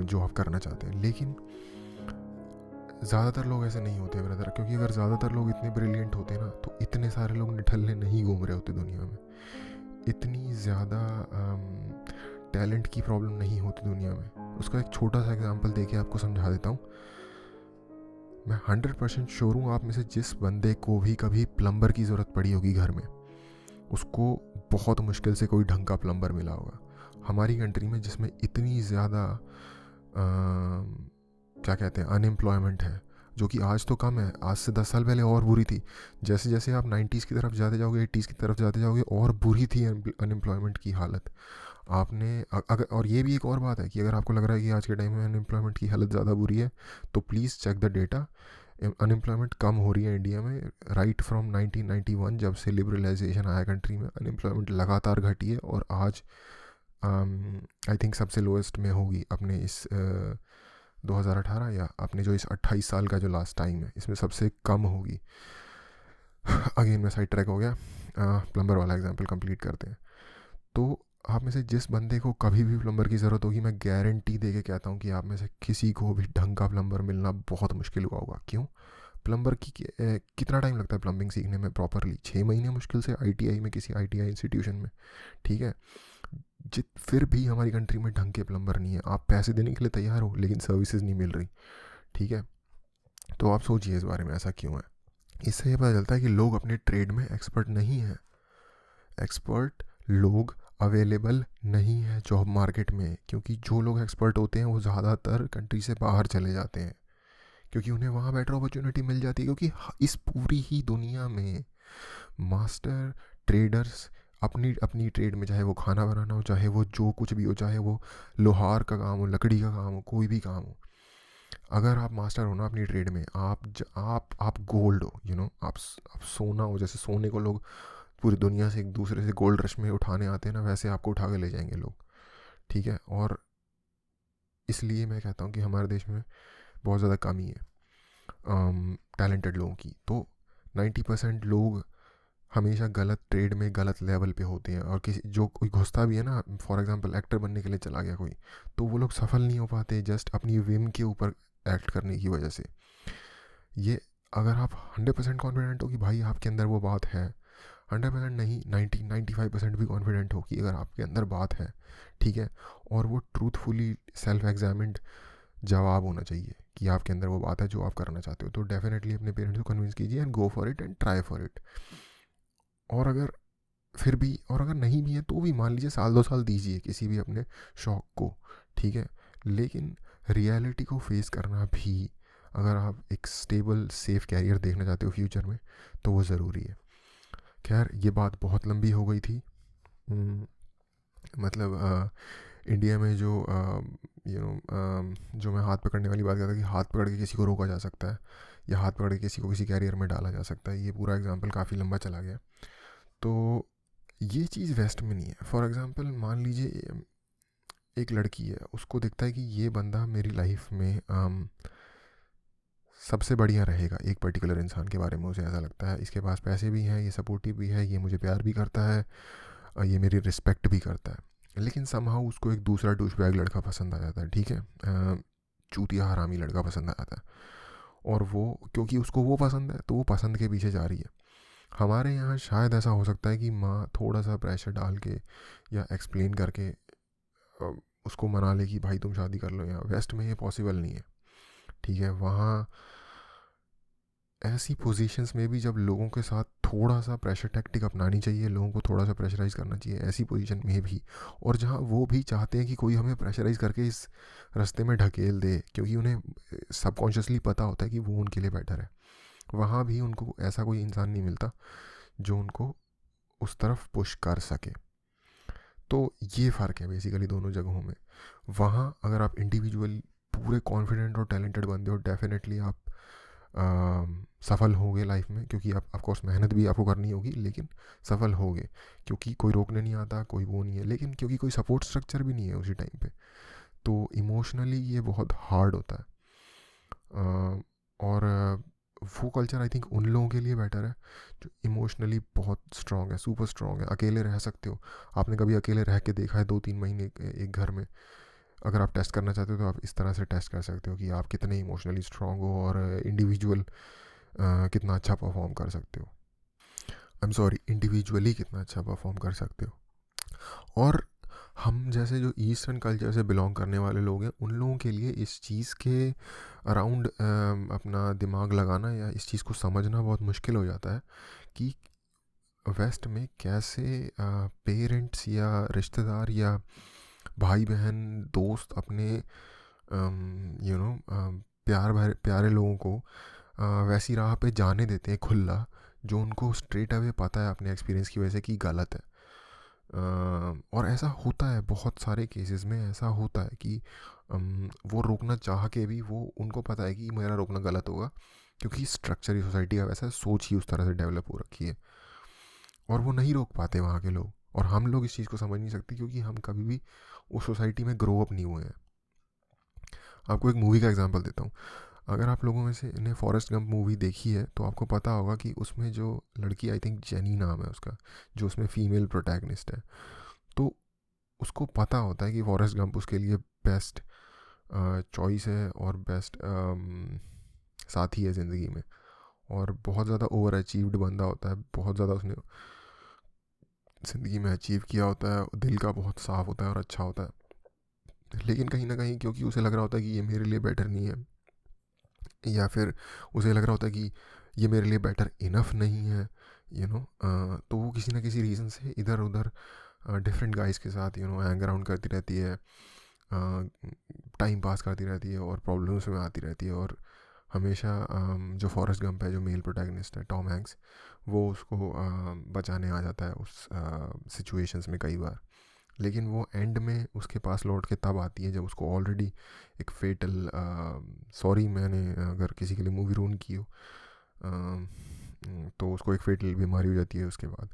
जो आप करना चाहते हैं। लेकिन ज़्यादातर लोग ऐसे नहीं होते ब्रदर, क्योंकि अगर ज़्यादातर लोग इतने ब्रिलियंट होते ना तो इतने सारे लोग निठल्ले नहीं घूम रहे होते दुनिया में, इतनी ज़्यादा टैलेंट की प्रॉब्लम नहीं होती दुनिया में। उसका एक छोटा सा एग्जांपल देके आपको समझा देता हूँ। मैं 100% श्योर हूँ आप में से जिस बंदे को भी कभी प्लम्बर की ज़रूरत पड़ी होगी घर में, उसको बहुत मुश्किल से कोई ढंग का प्लम्बर मिला होगा। हमारी कंट्री में जिसमें इतनी ज़्यादा क्या कहते हैं अनएम्प्लॉयमेंट है, जो कि आज तो कम है, आज से 10 साल पहले और बुरी थी। जैसे जैसे आप 90s की तरफ जाते जाओगे, 80s की तरफ जाते जाओगे, और बुरी थी अनएम्प्लॉयमेंट की हालत। आपने अगर, और ये भी एक और बात है कि अगर आपको लग रहा है कि आज के टाइम में अनएम्प्लॉयमेंट की हालत ज़्यादा बुरी है, तो please check the data. Unemployment कम हो रही है इंडिया में राइट फ्रॉम 1991, जब से लिबरलाइजेशन आया कंट्री में। अनएम्प्लॉयमेंट लगातार घटी है और आज आई थिंक सबसे लोएस्ट में होगी अपने इस 2018 या अपने जो इस 28 साल का जो लास्ट टाइम है, इसमें सबसे कम होगी। अगेन मैं साइड ट्रैक हो गया, प्लम्बर वाला एग्जांपल कंप्लीट करते हैं। तो आप में से जिस बंदे को कभी भी प्लम्बर की ज़रूरत होगी, मैं गारंटी दे के कहता हूँ कि आप में से किसी को भी ढंग का प्लम्बर मिलना बहुत मुश्किल हुआ होगा। क्यों? प्लम्बर की कितना टाइम लगता है प्लम्बिंग सीखने में प्रॉपरली? 6 महीने मुश्किल से, आईटीआई में, किसी आईटीआई इंस्टीट्यूशन में, ठीक है। फिर भी हमारी कंट्री में ढंग के प्लम्बर नहीं है। आप पैसे देने के लिए तैयार हो लेकिन सर्विसेज नहीं मिल रही, ठीक है। तो आप सोचिए इस बारे में ऐसा क्यों है। इससे ये पता चलता है कि लोग अपने ट्रेड में एक्सपर्ट नहीं हैं। एक्सपर्ट लोग अवेलेबल नहीं है जॉब मार्केट में, क्योंकि जो लोग एक्सपर्ट होते हैं वो ज़्यादातर कंट्री से बाहर चले जाते हैं, क्योंकि उन्हें वहाँ बेटर अपॉर्चुनिटी मिल जाती है। क्योंकि इस पूरी ही दुनिया में मास्टर ट्रेडर्स अपनी अपनी ट्रेड में, चाहे वो खाना बनाना हो, चाहे वो जो कुछ भी हो, चाहे वो लोहार का काम हो, लकड़ी का काम हो, कोई भी काम हो, अगर आप मास्टर हो ना अपनी ट्रेड में, आप गोल्ड हो, आप सोना हो। जैसे सोने को लोग पूरी दुनिया से एक दूसरे से गोल्ड रश में उठाने आते हैं ना, वैसे आपको उठा के ले जाएंगे लोग, ठीक है। और इसलिए मैं कहता हूँ कि हमारे देश में बहुत ज़्यादा कमी है टैलेंटेड लोगों की। तो 90% लोग हमेशा गलत ट्रेड में गलत लेवल पे होते हैं। और किसी जो कोई घुसता भी है ना, फॉर एग्जांपल एक्टर बनने के लिए चला गया कोई, तो वो लोग सफल नहीं हो पाते जस्ट अपनी विम के ऊपर एक्ट करने की वजह से। ये अगर आप 100% कॉन्फिडेंट हो कि भाई आपके अंदर वो बात है, 100% नहीं, 95% भी कॉन्फिडेंट हो कि अगर आपके अंदर बात है, ठीक है, और वो ट्रूथफुली सेल्फ एग्जामिन्ड जवाब होना चाहिए कि आपके अंदर वो बात है जो आप करना चाहते हो, तो डेफिनेटली अपने पेरेंट्स को कन्विंस कीजिए and go for it and try for it. और अगर फिर भी, और अगर नहीं भी है तो भी मान लीजिए 1-2 साल दीजिए किसी भी अपने शौक़ को, ठीक है। लेकिन रियलिटी को फेस करना भी, अगर आप एक स्टेबल सेफ कैरियर देखना चाहते हो फ्यूचर में, तो वो ज़रूरी है। खैर ये बात बहुत लंबी हो गई थी। मतलब इंडिया में जो जो मैं हाथ पकड़ने वाली बात करता कि हाथ पकड़ के किसी को रोका जा सकता है या हाथ पकड़ के किसी को किसी कैरियर में डाला जा सकता है, ये पूरा एग्जांपल काफ़ी लंबा चला गया। तो ये चीज़ वेस्ट में नहीं है। फॉर एग्जांपल मान लीजिए एक लड़की है, उसको दिखता है कि ये बंदा मेरी लाइफ में सबसे बढ़िया रहेगा, एक पर्टिकुलर इंसान के बारे में उसे ऐसा लगता है, इसके पास पैसे भी हैं, ये सपोर्टिव भी है, ये मुझे प्यार भी करता है, ये मेरी रिस्पेक्ट भी करता है। लेकिन समहाउ उसको एक दूसरा डूशबैग लड़का पसंद आ जाता है, ठीक है, चूतिया हरामी लड़का पसंद आ जाता है। और वो क्योंकि उसको वो पसंद है तो वो पसंद के पीछे जा रही है। हमारे यहाँ शायद ऐसा हो सकता है कि माँ थोड़ा सा प्रेशर डाल के या एक्सप्लेन करके उसको मना ले कि भाई तुम शादी कर लो। यहाँ वेस्ट में ये पॉसिबल नहीं है, ठीक है। वहाँ ऐसी पोजीशंस में भी जब लोगों के साथ थोड़ा सा प्रेशर टैक्टिक अपनानी चाहिए, लोगों को थोड़ा सा प्रेशराइज करना चाहिए ऐसी पोजीशन में भी, और जहाँ वो भी चाहते हैं कि कोई हमें प्रेशराइज करके इस रास्ते में ढकेल दे, क्योंकि उन्हें सबकॉन्शियसली पता होता है कि वो उनके लिए बेटर है, वहाँ भी उनको ऐसा कोई इंसान नहीं मिलता जो उनको उस तरफ पुश कर सके। तो ये फ़र्क है बेसिकली दोनों जगहों में। वहाँ अगर आप इंडिविजुअल पूरे कॉन्फिडेंट और टैलेंटेड बनते हो, डेफिनेटली आप सफल होगे लाइफ में, क्योंकि आप ऑफकोर्स मेहनत भी आपको करनी होगी, लेकिन सफल होगे, क्योंकि कोई रोकने नहीं आता, कोई वो नहीं है, लेकिन क्योंकि कोई सपोर्ट स्ट्रक्चर भी नहीं है उसी टाइम पे, तो इमोशनली ये बहुत हार्ड होता है। और वो कल्चर आई थिंक उन लोगों के लिए बेटर है जो इमोशनली बहुत स्ट्रांग है, सुपर स्ट्रांग है, अकेले रह सकते हो। आपने कभी अकेले रह के देखा है 2-3 महीने एक घर में? अगर आप टेस्ट करना चाहते हो तो आप इस तरह से टेस्ट कर सकते हो कि आप कितने इमोशनली स्ट्रांग हो और इंडिविजुअल कितना अच्छा परफॉर्म कर सकते हो। आई एम सॉरी, इंडिविजुअली कितना अच्छा परफॉर्म कर सकते हो। और हम जैसे जो ईस्टर्न कल्चर से बिलोंग करने वाले लोग हैं, उन लोगों के लिए इस चीज़ के अराउंड अपना दिमाग लगाना या इस चीज़ को समझना बहुत मुश्किल हो जाता है कि वेस्ट में कैसे पेरेंट्स या रिश्तेदार या भाई बहन दोस्त अपने प्यारे लोगों को वैसी राह पे जाने देते हैं खुला, जो उनको स्ट्रेट अवे पता है अपने एक्सपीरियंस की वजह से कि गलत है। और ऐसा होता है बहुत सारे केसेस में, ऐसा होता है कि वो रोकना चाह के भी वो उनको पता है कि मेरा रोकना गलत होगा, क्योंकि स्ट्रक्चर ही सोसाइटी का वैसा है, सोच ही उस तरह से डेवलप हो रखी है, और वो नहीं रोक पाते वहाँ के लोग। और हम लोग इस चीज़ को समझ नहीं सकते क्योंकि हम कभी भी उस सोसाइटी में ग्रो अप नहीं हुए हैं। आपको एक मूवी का एग्जांपल देता हूँ। अगर आप लोगों में से ने फॉरेस्ट गंप मूवी देखी है तो आपको पता होगा कि उसमें जो लड़की, आई थिंक जेनी नाम है उसका, जो उसमें फीमेल प्रोटैगनिस्ट है, तो उसको पता होता है कि फॉरेस्ट गंप उसके लिए बेस्ट चॉइस है और बेस्ट साथी है ज़िंदगी में, और बहुत ज़्यादा ओवर अचीव्ड बंदा होता है, बहुत ज़्यादा उसने ज़िंदगी में अचीव किया होता है, दिल का बहुत साफ़ होता है और अच्छा होता है, लेकिन कहीं ना कहीं क्योंकि उसे लग रहा होता है कि ये मेरे लिए बेटर नहीं है, या फिर उसे लग रहा होता है कि ये मेरे लिए बेटर इनफ नहीं है, तो वो किसी ना किसी रीज़न से इधर उधर डिफरेंट गाइस के साथ हैंग अराउंड करती रहती है, टाइम पास करती रहती है और प्रॉब्लम्स में आती रहती है, और हमेशा जो फॉरेस्ट गंप है, जो मेल प्रोटैगनिस्ट है टॉम हैंक्स, वो उसको बचाने आ जाता है उस सिचुएशंस में कई बार, लेकिन वो एंड में उसके पास लौट के तब आती है जब उसको ऑलरेडी एक फेटल, सॉरी मैंने अगर किसी के लिए मूवी रून की हो, तो उसको एक फेटल बीमारी हो जाती है उसके बाद।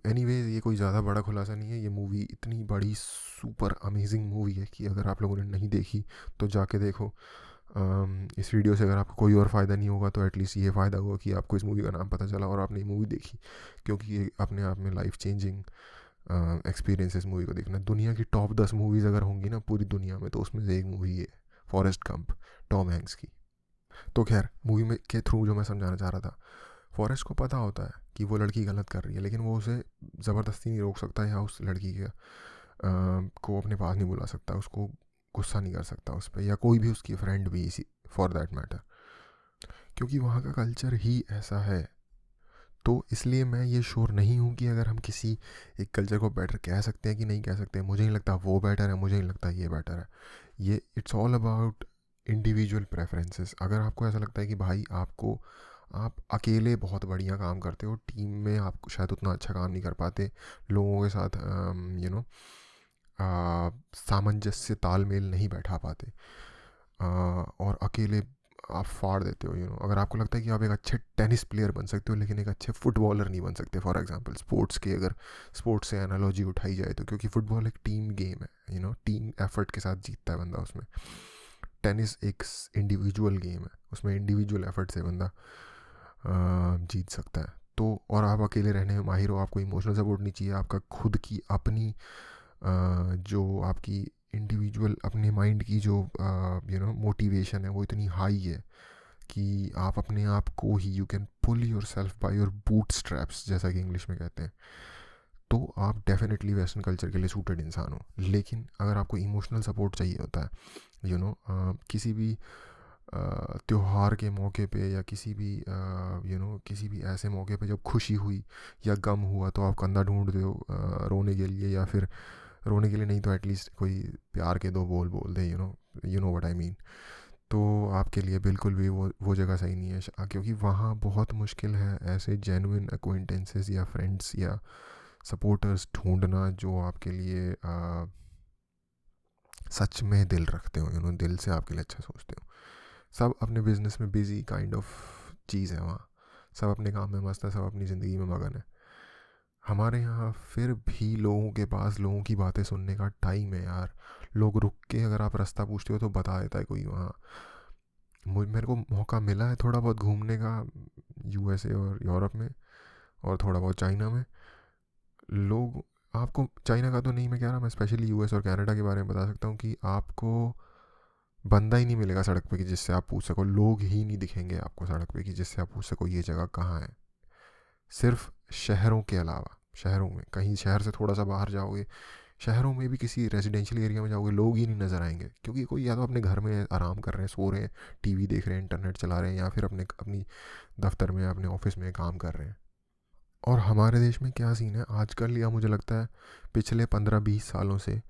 एनीवेज, ये कोई ज़्यादा बड़ा खुलासा नहीं है, ये मूवी इतनी बड़ी सुपर अमेजिंग मूवी है कि अगर आप लोगों ने नहीं देखी तो जाके देखो। इस वीडियो से अगर आपको कोई और फ़ायदा नहीं होगा तो एटलीस्ट ये फ़ायदा होगा कि आपको इस मूवी का नाम पता चला और आपने ये मूवी देखी, क्योंकि ये अपने आप में लाइफ चेंजिंग एक्सपीरियंस इस मूवी को देखना। दुनिया की टॉप 10 मूवीज़ अगर होंगी ना पूरी दुनिया में, तो उसमें से एक मूवी है फॉरेस्ट गंप, टॉम हैंक्स की। तो खैर, मूवी में के थ्रू जो मैं समझाना चाह रहा था, फॉरेस्ट को पता होता है कि वो लड़की गलत कर रही है, लेकिन वो उसे ज़बरदस्ती नहीं रोक सकता, या उस लड़की के को अपने पास नहीं बुला सकता, उसको गुस्सा नहीं कर सकता उस पर, या कोई भी उसकी फ्रेंड भी, इसी फॉर दैट मैटर, क्योंकि वहाँ का कल्चर ही ऐसा है। तो इसलिए मैं ये श्योर नहीं हूँ कि अगर हम किसी एक कल्चर को बेटर कह सकते हैं कि नहीं कह सकते। मुझे नहीं लगता वो बेटर है, मुझे नहीं लगता ये बेटर है। ये it's all about individual preferences. अगर आपको ऐसा लगता है कि भाई आपको, आप अकेले बहुत बढ़िया काम करते हो, टीम में आप शायद उतना अच्छा काम नहीं कर पाते, लोगों के साथ सामंजस्य तालमेल नहीं बैठा पाते, और अकेले आप फाड़ देते हो, अगर आपको लगता है कि आप एक अच्छे टेनिस प्लेयर बन सकते हो लेकिन एक अच्छे फुटबॉलर नहीं बन सकते, फॉर एग्जांपल स्पोर्ट्स के, अगर स्पोर्ट्स से एनालॉजी उठाई जाए तो, क्योंकि फुटबॉल एक टीम गेम है, टीम एफर्ट के साथ जीतता है बंदा उसमें। टेनिस एक इंडिविजुअल गेम है, उसमें इंडिविजुअल एफर्ट से बंदा जीत सकता है। तो और आप अकेले रहने में माहिर हो, आपको इमोशनल सपोर्ट नहीं चाहिए, आपका खुद की अपनी जो आपकी इंडिविजुअल अपने माइंड की जो मोटिवेशन है वो इतनी हाई है कि आप अपने आप को ही, you can pull yourself by your bootstraps, जैसा कि इंग्लिश में कहते हैं, तो आप डेफिनेटली वेस्टर्न कल्चर के लिए सूटेड इंसान हो। लेकिन अगर आपको इमोशनल सपोर्ट चाहिए होता है, किसी भी त्योहार के मौके पे या किसी भी किसी भी ऐसे मौके पे जब खुशी हुई या गम हुआ तो आप कंधा ढूंढते हो रोने के लिए, या फिर रोने के लिए नहीं तो एटलीस्ट कोई प्यार के दो बोल बोल दे, you know what I mean. तो आपके लिए बिल्कुल भी वो जगह सही नहीं है, क्योंकि वहाँ बहुत मुश्किल है ऐसे जेन्युइन अक्वेंटेंसेस या फ्रेंड्स या सपोर्टर्स ढूंढना जो आपके लिए सच में दिल रखते हो, दिल से आपके लिए अच्छा सोचते हो। सब अपने बिजनेस में बिजी काइंड ऑफ चीज़ है वहाँ, सब अपने काम में मस्त है, सब अपनी ज़िंदगी में मगन है। हमारे यहाँ फिर भी लोगों के पास लोगों की बातें सुनने का टाइम है यार। लोग रुक के अगर आप रास्ता पूछते हो तो बता देता है कोई वहाँ। मेरे को मौका मिला है थोड़ा बहुत घूमने का यूएसए और यूरोप में, और थोड़ा बहुत चाइना में। लोग आपको चाइना का तो नहीं मैं कह रहा, मैं स्पेशली यूएस और कनाडा के बारे में बता सकता हूँ कि आपको बंदा ही नहीं मिलेगा सड़क पे कि जिससे आप पूछ सको, लोग ही नहीं दिखेंगे आपको सड़क पे कि जिससे आप पूछ सको ये जगह कहाँ है। सिर्फ शहरों के अलावा, शहरों में कहीं शहर से थोड़ा सा बाहर जाओगे, शहरों में भी किसी रेजिडेंशियल एरिया में जाओगे, लोग ही नहीं नज़र आएंगे, क्योंकि कोई या तो अपने घर में आराम कर रहे हैं, सो रहे हैं, टीवी देख रहे हैं, इंटरनेट चला रहे हैं, या फिर अपनी दफ्तर में अपने ऑफिस में काम कर रहे हैं। और हमारे देश में क्या सीन है आजकल, या मुझे लगता है पिछले 15-20 सालों से,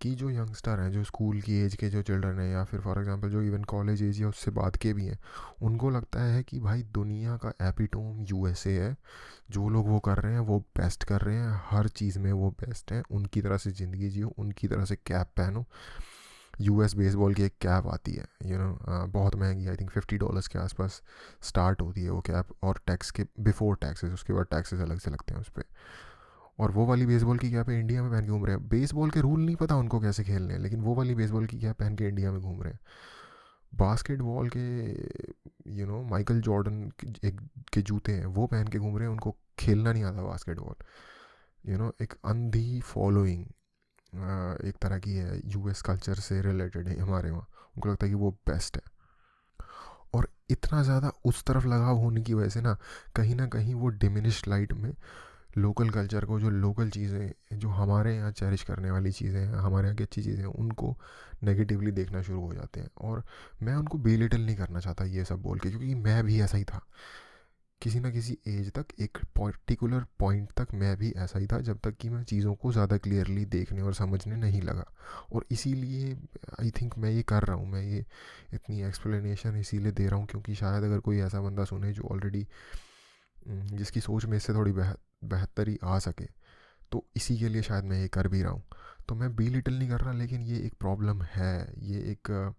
कि जो यंगस्टर हैं, जो स्कूल की एज के जो चिल्ड्रन हैं, या फिर फॉर एग्जांपल जो इवन कॉलेज एज या उससे बाद के भी हैं, उनको लगता है कि भाई दुनिया का एपिटोम यूएसए है। जो लोग वो कर रहे हैं वो बेस्ट कर रहे हैं, हर चीज़ में वो बेस्ट हैं, उनकी तरह से ज़िंदगी जियो, उनकी तरह से कैप पहनो। यूएस बेसबॉल की एक कैप आती है, बहुत महंगी, आई थिंक $50 के आसपास स्टार्ट होती है वो कैप, और टैक्स के बिफोर टैक्सेस, उसके बाद टैक्सेस अलग से लगते हैं उस पर। और वो वाली बेसबॉल की कैप इंडिया में पहन के घूम रहे हैं। बेसबॉल के रूल नहीं पता उनको कैसे खेलने हैं, लेकिन वो वाली बेसबॉल की कैप पहन के इंडिया में घूम रहे हैं। बास्केटबॉल के माइकल जॉर्डन के जूते हैं, वो पहन के घूम रहे हैं, उनको खेलना नहीं आता बास्केटबॉल। एक अंधी फॉलोइंग एक तरह की है, यूएस कल्चर से रिलेटेड है हमारे वहाँ। उनको लगता है कि वो बेस्ट है, और इतना ज़्यादा उस तरफ लगाव होने की वजह से ना कहीं वो डिमिनिश्ड लाइट में लोकल कल्चर को, जो लोकल चीज़ें जो हमारे यहाँ चेरिश करने वाली चीज़ें हैं, हमारे यहाँ की अच्छी चीज़ें हैं, उनको नेगेटिवली देखना शुरू हो जाते हैं। और मैं उनको बेलिटल नहीं करना चाहता ये सब बोल के, क्योंकि मैं भी ऐसा ही था किसी ना किसी एज तक, एक पर्टिकुलर पॉइंट तक मैं भी ऐसा ही था, जब तक कि मैं चीज़ों को ज़्यादा क्लियरली देखने और समझने नहीं लगा। और इसीलिए आई थिंक मैं ये कर रहा हूँ, मैं ये इतनी एक्सप्लेनेशन इसीलिए दे रहा हूँ क्योंकि शायद अगर कोई ऐसा बंदा सुने जो ऑलरेडी, जिसकी सोच में इससे थोड़ी बेहतरी आ सके, तो इसी के लिए शायद मैं ये कर भी रहा हूँ। तो मैं बी लिटिल नहीं कर रहा, लेकिन ये एक प्रॉब्लम है, ये एक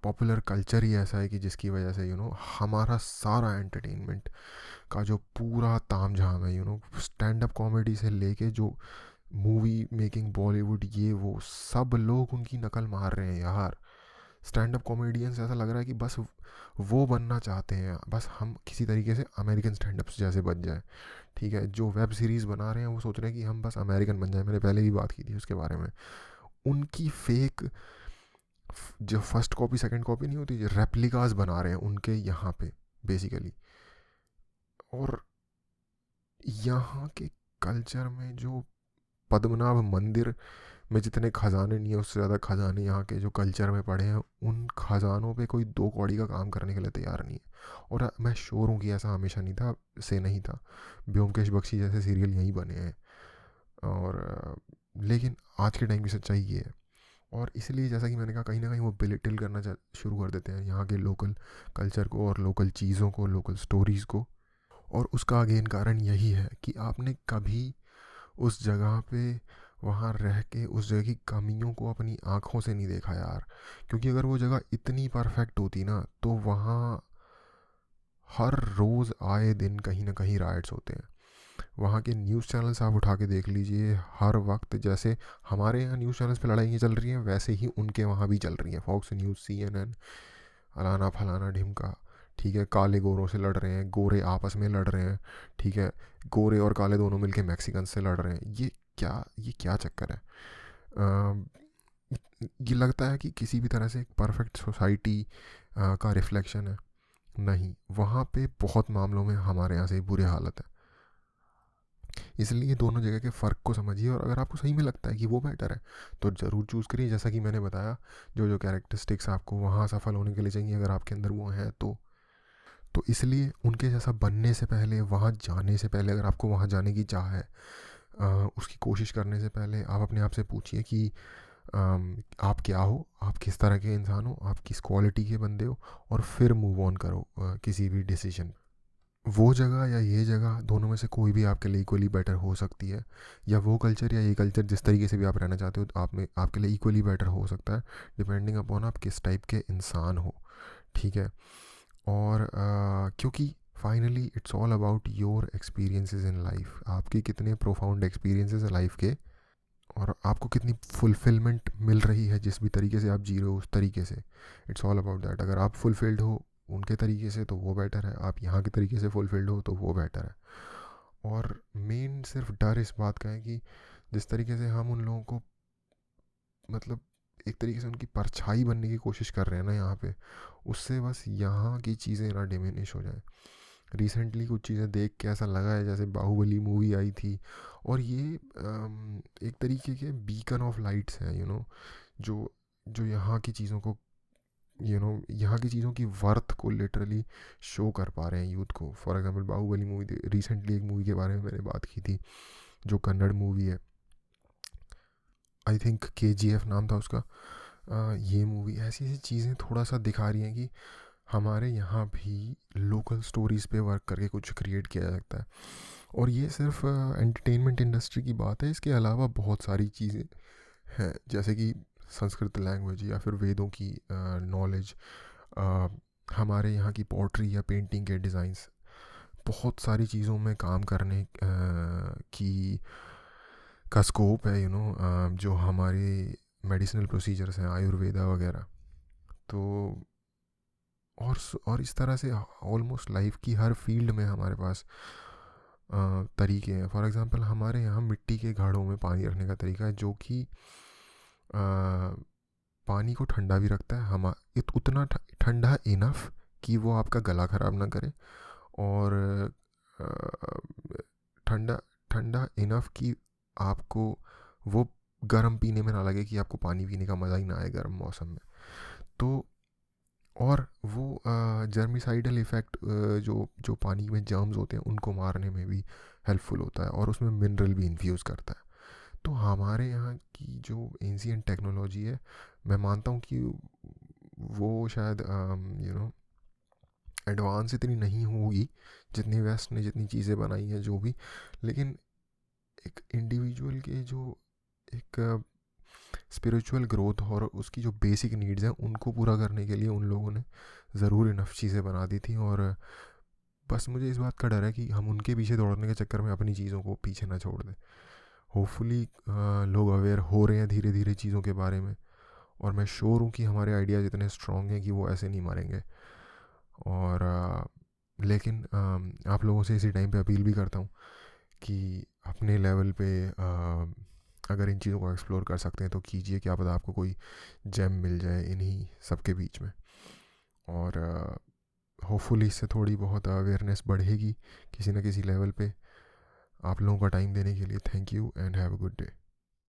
पॉपुलर कल्चर ही ऐसा है कि जिसकी वजह से हमारा सारा एंटरटेनमेंट का जो पूरा ताम झाम है, स्टैंड अप कॉमेडी से लेके जो मूवी मेकिंग बॉलीवुड, ये वो सब लोग उनकी नकल मार रहे हैं यार। स्टैंड अप कॉमेडियंस ऐसा लग रहा है कि बस वो बनना चाहते हैं, बस हम किसी तरीके से अमेरिकन स्टैंड अप्स जैसे बन जाए। ठीक है, जो वेब सीरीज़ बना रहे हैं वो सोच रहे हैं कि हम बस अमेरिकन बन जाए, मैंने पहले भी बात की थी उसके बारे में। उनकी फेक जो फर्स्ट कॉपी सेकंड कॉपी नहीं होती, जो रेप्लिकास बना रहे हैं उनके यहाँ पे बेसिकली। और यहाँ के कल्चर में जो पद्मनाभ मंदिर में जितने खजाने नहीं है, उससे ज़्यादा खजाने यहाँ के जो कल्चर में पड़े हैं, उन खजानों पे कोई 2 कौड़ी का काम करने के लिए तैयार नहीं है। और मैं श्योर हूँ कि ऐसा हमेशा नहीं था, से नहीं था, ब्योमकेश बख्शी जैसे सीरियल यहीं बने हैं। और लेकिन आज के टाइम की सच्चाई ये है। और इसलिए जैसा कि मैंने कहा, कहीं ना कहीं वो बिलिटिल करना शुरू कर देते हैं यहाँ के लोकल कल्चर को और लोकल चीज़ों को, लोकल स्टोरीज़ को। और उसका अगेन कारण यही है कि आपने कभी उस जगह पे वहाँ रह के उस जगह की कमियों को अपनी आँखों से नहीं देखा यार। क्योंकि अगर वो जगह इतनी परफेक्ट होती ना, तो वहाँ हर रोज़ आए दिन कहीं ना कहीं राइट्स होते हैं। वहाँ के न्यूज़ चैनल्स आप उठा के देख लीजिए, हर वक्त जैसे हमारे यहाँ न्यूज़ चैनल्स पे लड़ाइयाँ चल रही हैं, वैसे ही उनके वहाँ भी चल रही हैं। फॉक्स न्यूज़, CNN, अलाना फलाना ढिमका। ठीक है, काले गोरों से लड़ रहे हैं, गोरे आपस में लड़ रहे हैं। ठीक है, गोरे और काले दोनों मिलके मैक्सिकन से लड़ रहे हैं। ये क्या चक्कर है? अ, ये लगता है कि किसी भी तरह से एक परफेक्ट सोसाइटी का रिफ्लेक्शन है। नहीं, वहाँ पे बहुत मामलों में हमारे यहाँ से बुरी हालत है। इसलिए दोनों जगह के फ़र्क को समझिए, और अगर आपको सही में लगता है कि वो बेटर है तो ज़रूर चूज़ करिए। जैसा कि मैंने बताया, जो जो कैरेक्टरिस्टिक्स आपको वहाँ सफल होने के लिए चाहिए, अगर आपके अंदर वो हैं तो इसलिए उनके जैसा बनने से पहले, वहाँ जाने से पहले, अगर आपको वहाँ जाने की चाह है, उसकी कोशिश करने से पहले आप अपने आप से पूछिए कि आप क्या हो, आप किस तरह के इंसान हो, आप किस क्वालिटी के बंदे हो, और फिर मूव ऑन करो किसी भी डिसीजन। वो जगह या ये जगह, दोनों में से कोई भी आपके लिए इक्वली बेटर हो सकती है, या वो कल्चर या ये कल्चर, जिस तरीके से भी आप रहना चाहते हो, तो आप में आपके लिए इक्वली बेटर हो सकता है, डिपेंडिंग अपॉन आप किस टाइप के इंसान हो। ठीक है। और क्योंकि finally it's all about your experiences in life, आपके कितने प्रोफाउंड एक्सपीरियंसेस हैं लाइफ के, और आपको कितनी फुलफिलमेंट मिल रही है जिस भी तरीके से आप जी रहे हो उस तरीके से। It's all about that. अगर आप फुलफिल्ड हो उनके तरीके से तो वो बेटर है, आप यहाँ के तरीके से फुलफिल्ड हो तो वो बेटर है। और मेन सिर्फ डर इस बात का है कि जिस तरीके से हम उन लोगों को, मतलब एक तरीके से उनकी परछाई बनने की कोशिश कर रहे हैं ना यहाँ पे, उससे बस यहाँ की चीज़ें ना डिमिनिश हो जाए। रिसेंटली कुछ चीज़ें देख के ऐसा लगा है जैसे बाहुबली मूवी आई थी, और ये एक तरीके के बीकन ऑफ लाइट्स हैं, जो जो यहाँ की चीज़ों को, यहाँ की चीज़ों की वर्थ को लिटरली शो कर पा रहे हैं यूथ को। For example Baahubali movie, recently एक मूवी के बारे में मैंने बात की थी, जो कन्नड़ मूवी है, आई थिंक KGF नाम था उसका। ये मूवी ऐसी ऐसी चीज़ें थोड़ा सा दिखा रही हैं कि हमारे यहाँ भी लोकल स्टोरीज़ पे वर्क करके कुछ क्रिएट किया जा सकता है। और ये सिर्फ एंटरटेनमेंट इंडस्ट्री की बात है, इसके अलावा बहुत सारी चीज़ें हैं, जैसे कि संस्कृत लैंग्वेज या फिर वेदों की नॉलेज, हमारे यहाँ की पोट्री या पेंटिंग के डिज़ाइंस, बहुत सारी चीज़ों में काम करने की का स्कोप है, जो हमारे मेडिसिनल प्रोसीजर्स हैं, आयुर्वेदा वगैरह। तो और इस तरह से ऑलमोस्ट लाइफ की हर फील्ड में हमारे पास तरीके हैं। फॉर एग्जांपल हमारे यहाँ मिट्टी के घड़ों में पानी रखने का तरीका है, जो कि पानी को ठंडा भी रखता है, उतना ठंडा इनफ कि वो आपका गला ख़राब ना करे, और ठंडा ठंडा इनफ कि आपको वो गर्म पीने में ना लगे, कि आपको पानी पीने का मज़ा ही ना आए गर्म मौसम में। तो और वो जर्मिसाइडल इफ़ेक्ट, जो जो पानी में जर्म्स होते हैं उनको मारने में भी हेल्पफुल होता है, और उसमें मिनरल भी इन्फ्यूज़ करता है। तो हमारे यहाँ की जो एंशिएंट टेक्नोलॉजी है, मैं मानता हूँ कि वो शायद एडवांस इतनी नहीं होगी जितनी वेस्ट ने जितनी चीज़ें बनाई हैं जो भी, लेकिन एक इंडिविजुअल के जो एक स्पिरिचुअल ग्रोथ और उसकी जो बेसिक नीड्स हैं उनको पूरा करने के लिए उन लोगों ने ज़रूर इनफ चीज़ें बना दी थी। और बस मुझे इस बात का डर है कि हम उनके पीछे दौड़ने के चक्कर में अपनी चीज़ों को पीछे ना छोड़ दें। होपफुली लोग अवेयर हो रहे हैं धीरे धीरे चीज़ों के बारे में, और मैं श्योर हूँ कि हमारे आइडियाज़ इतने स्ट्रॉन्ग हैं कि वो ऐसे नहीं मारेंगे। और लेकिन आप लोगों से इसी टाइम पे अपील भी करता हूँ कि अपने लेवल पे अगर इन चीज़ों को एक्सप्लोर कर सकते हैं तो कीजिए, क्या पता आपको कोई जेम मिल जाए इन्हीं सबके बीच में। और होपफुली इससे थोड़ी बहुत अवेयरनेस बढ़ेगी किसी न किसी लेवल पे। आप लोगों का टाइम देने के लिए thank you and have a good day.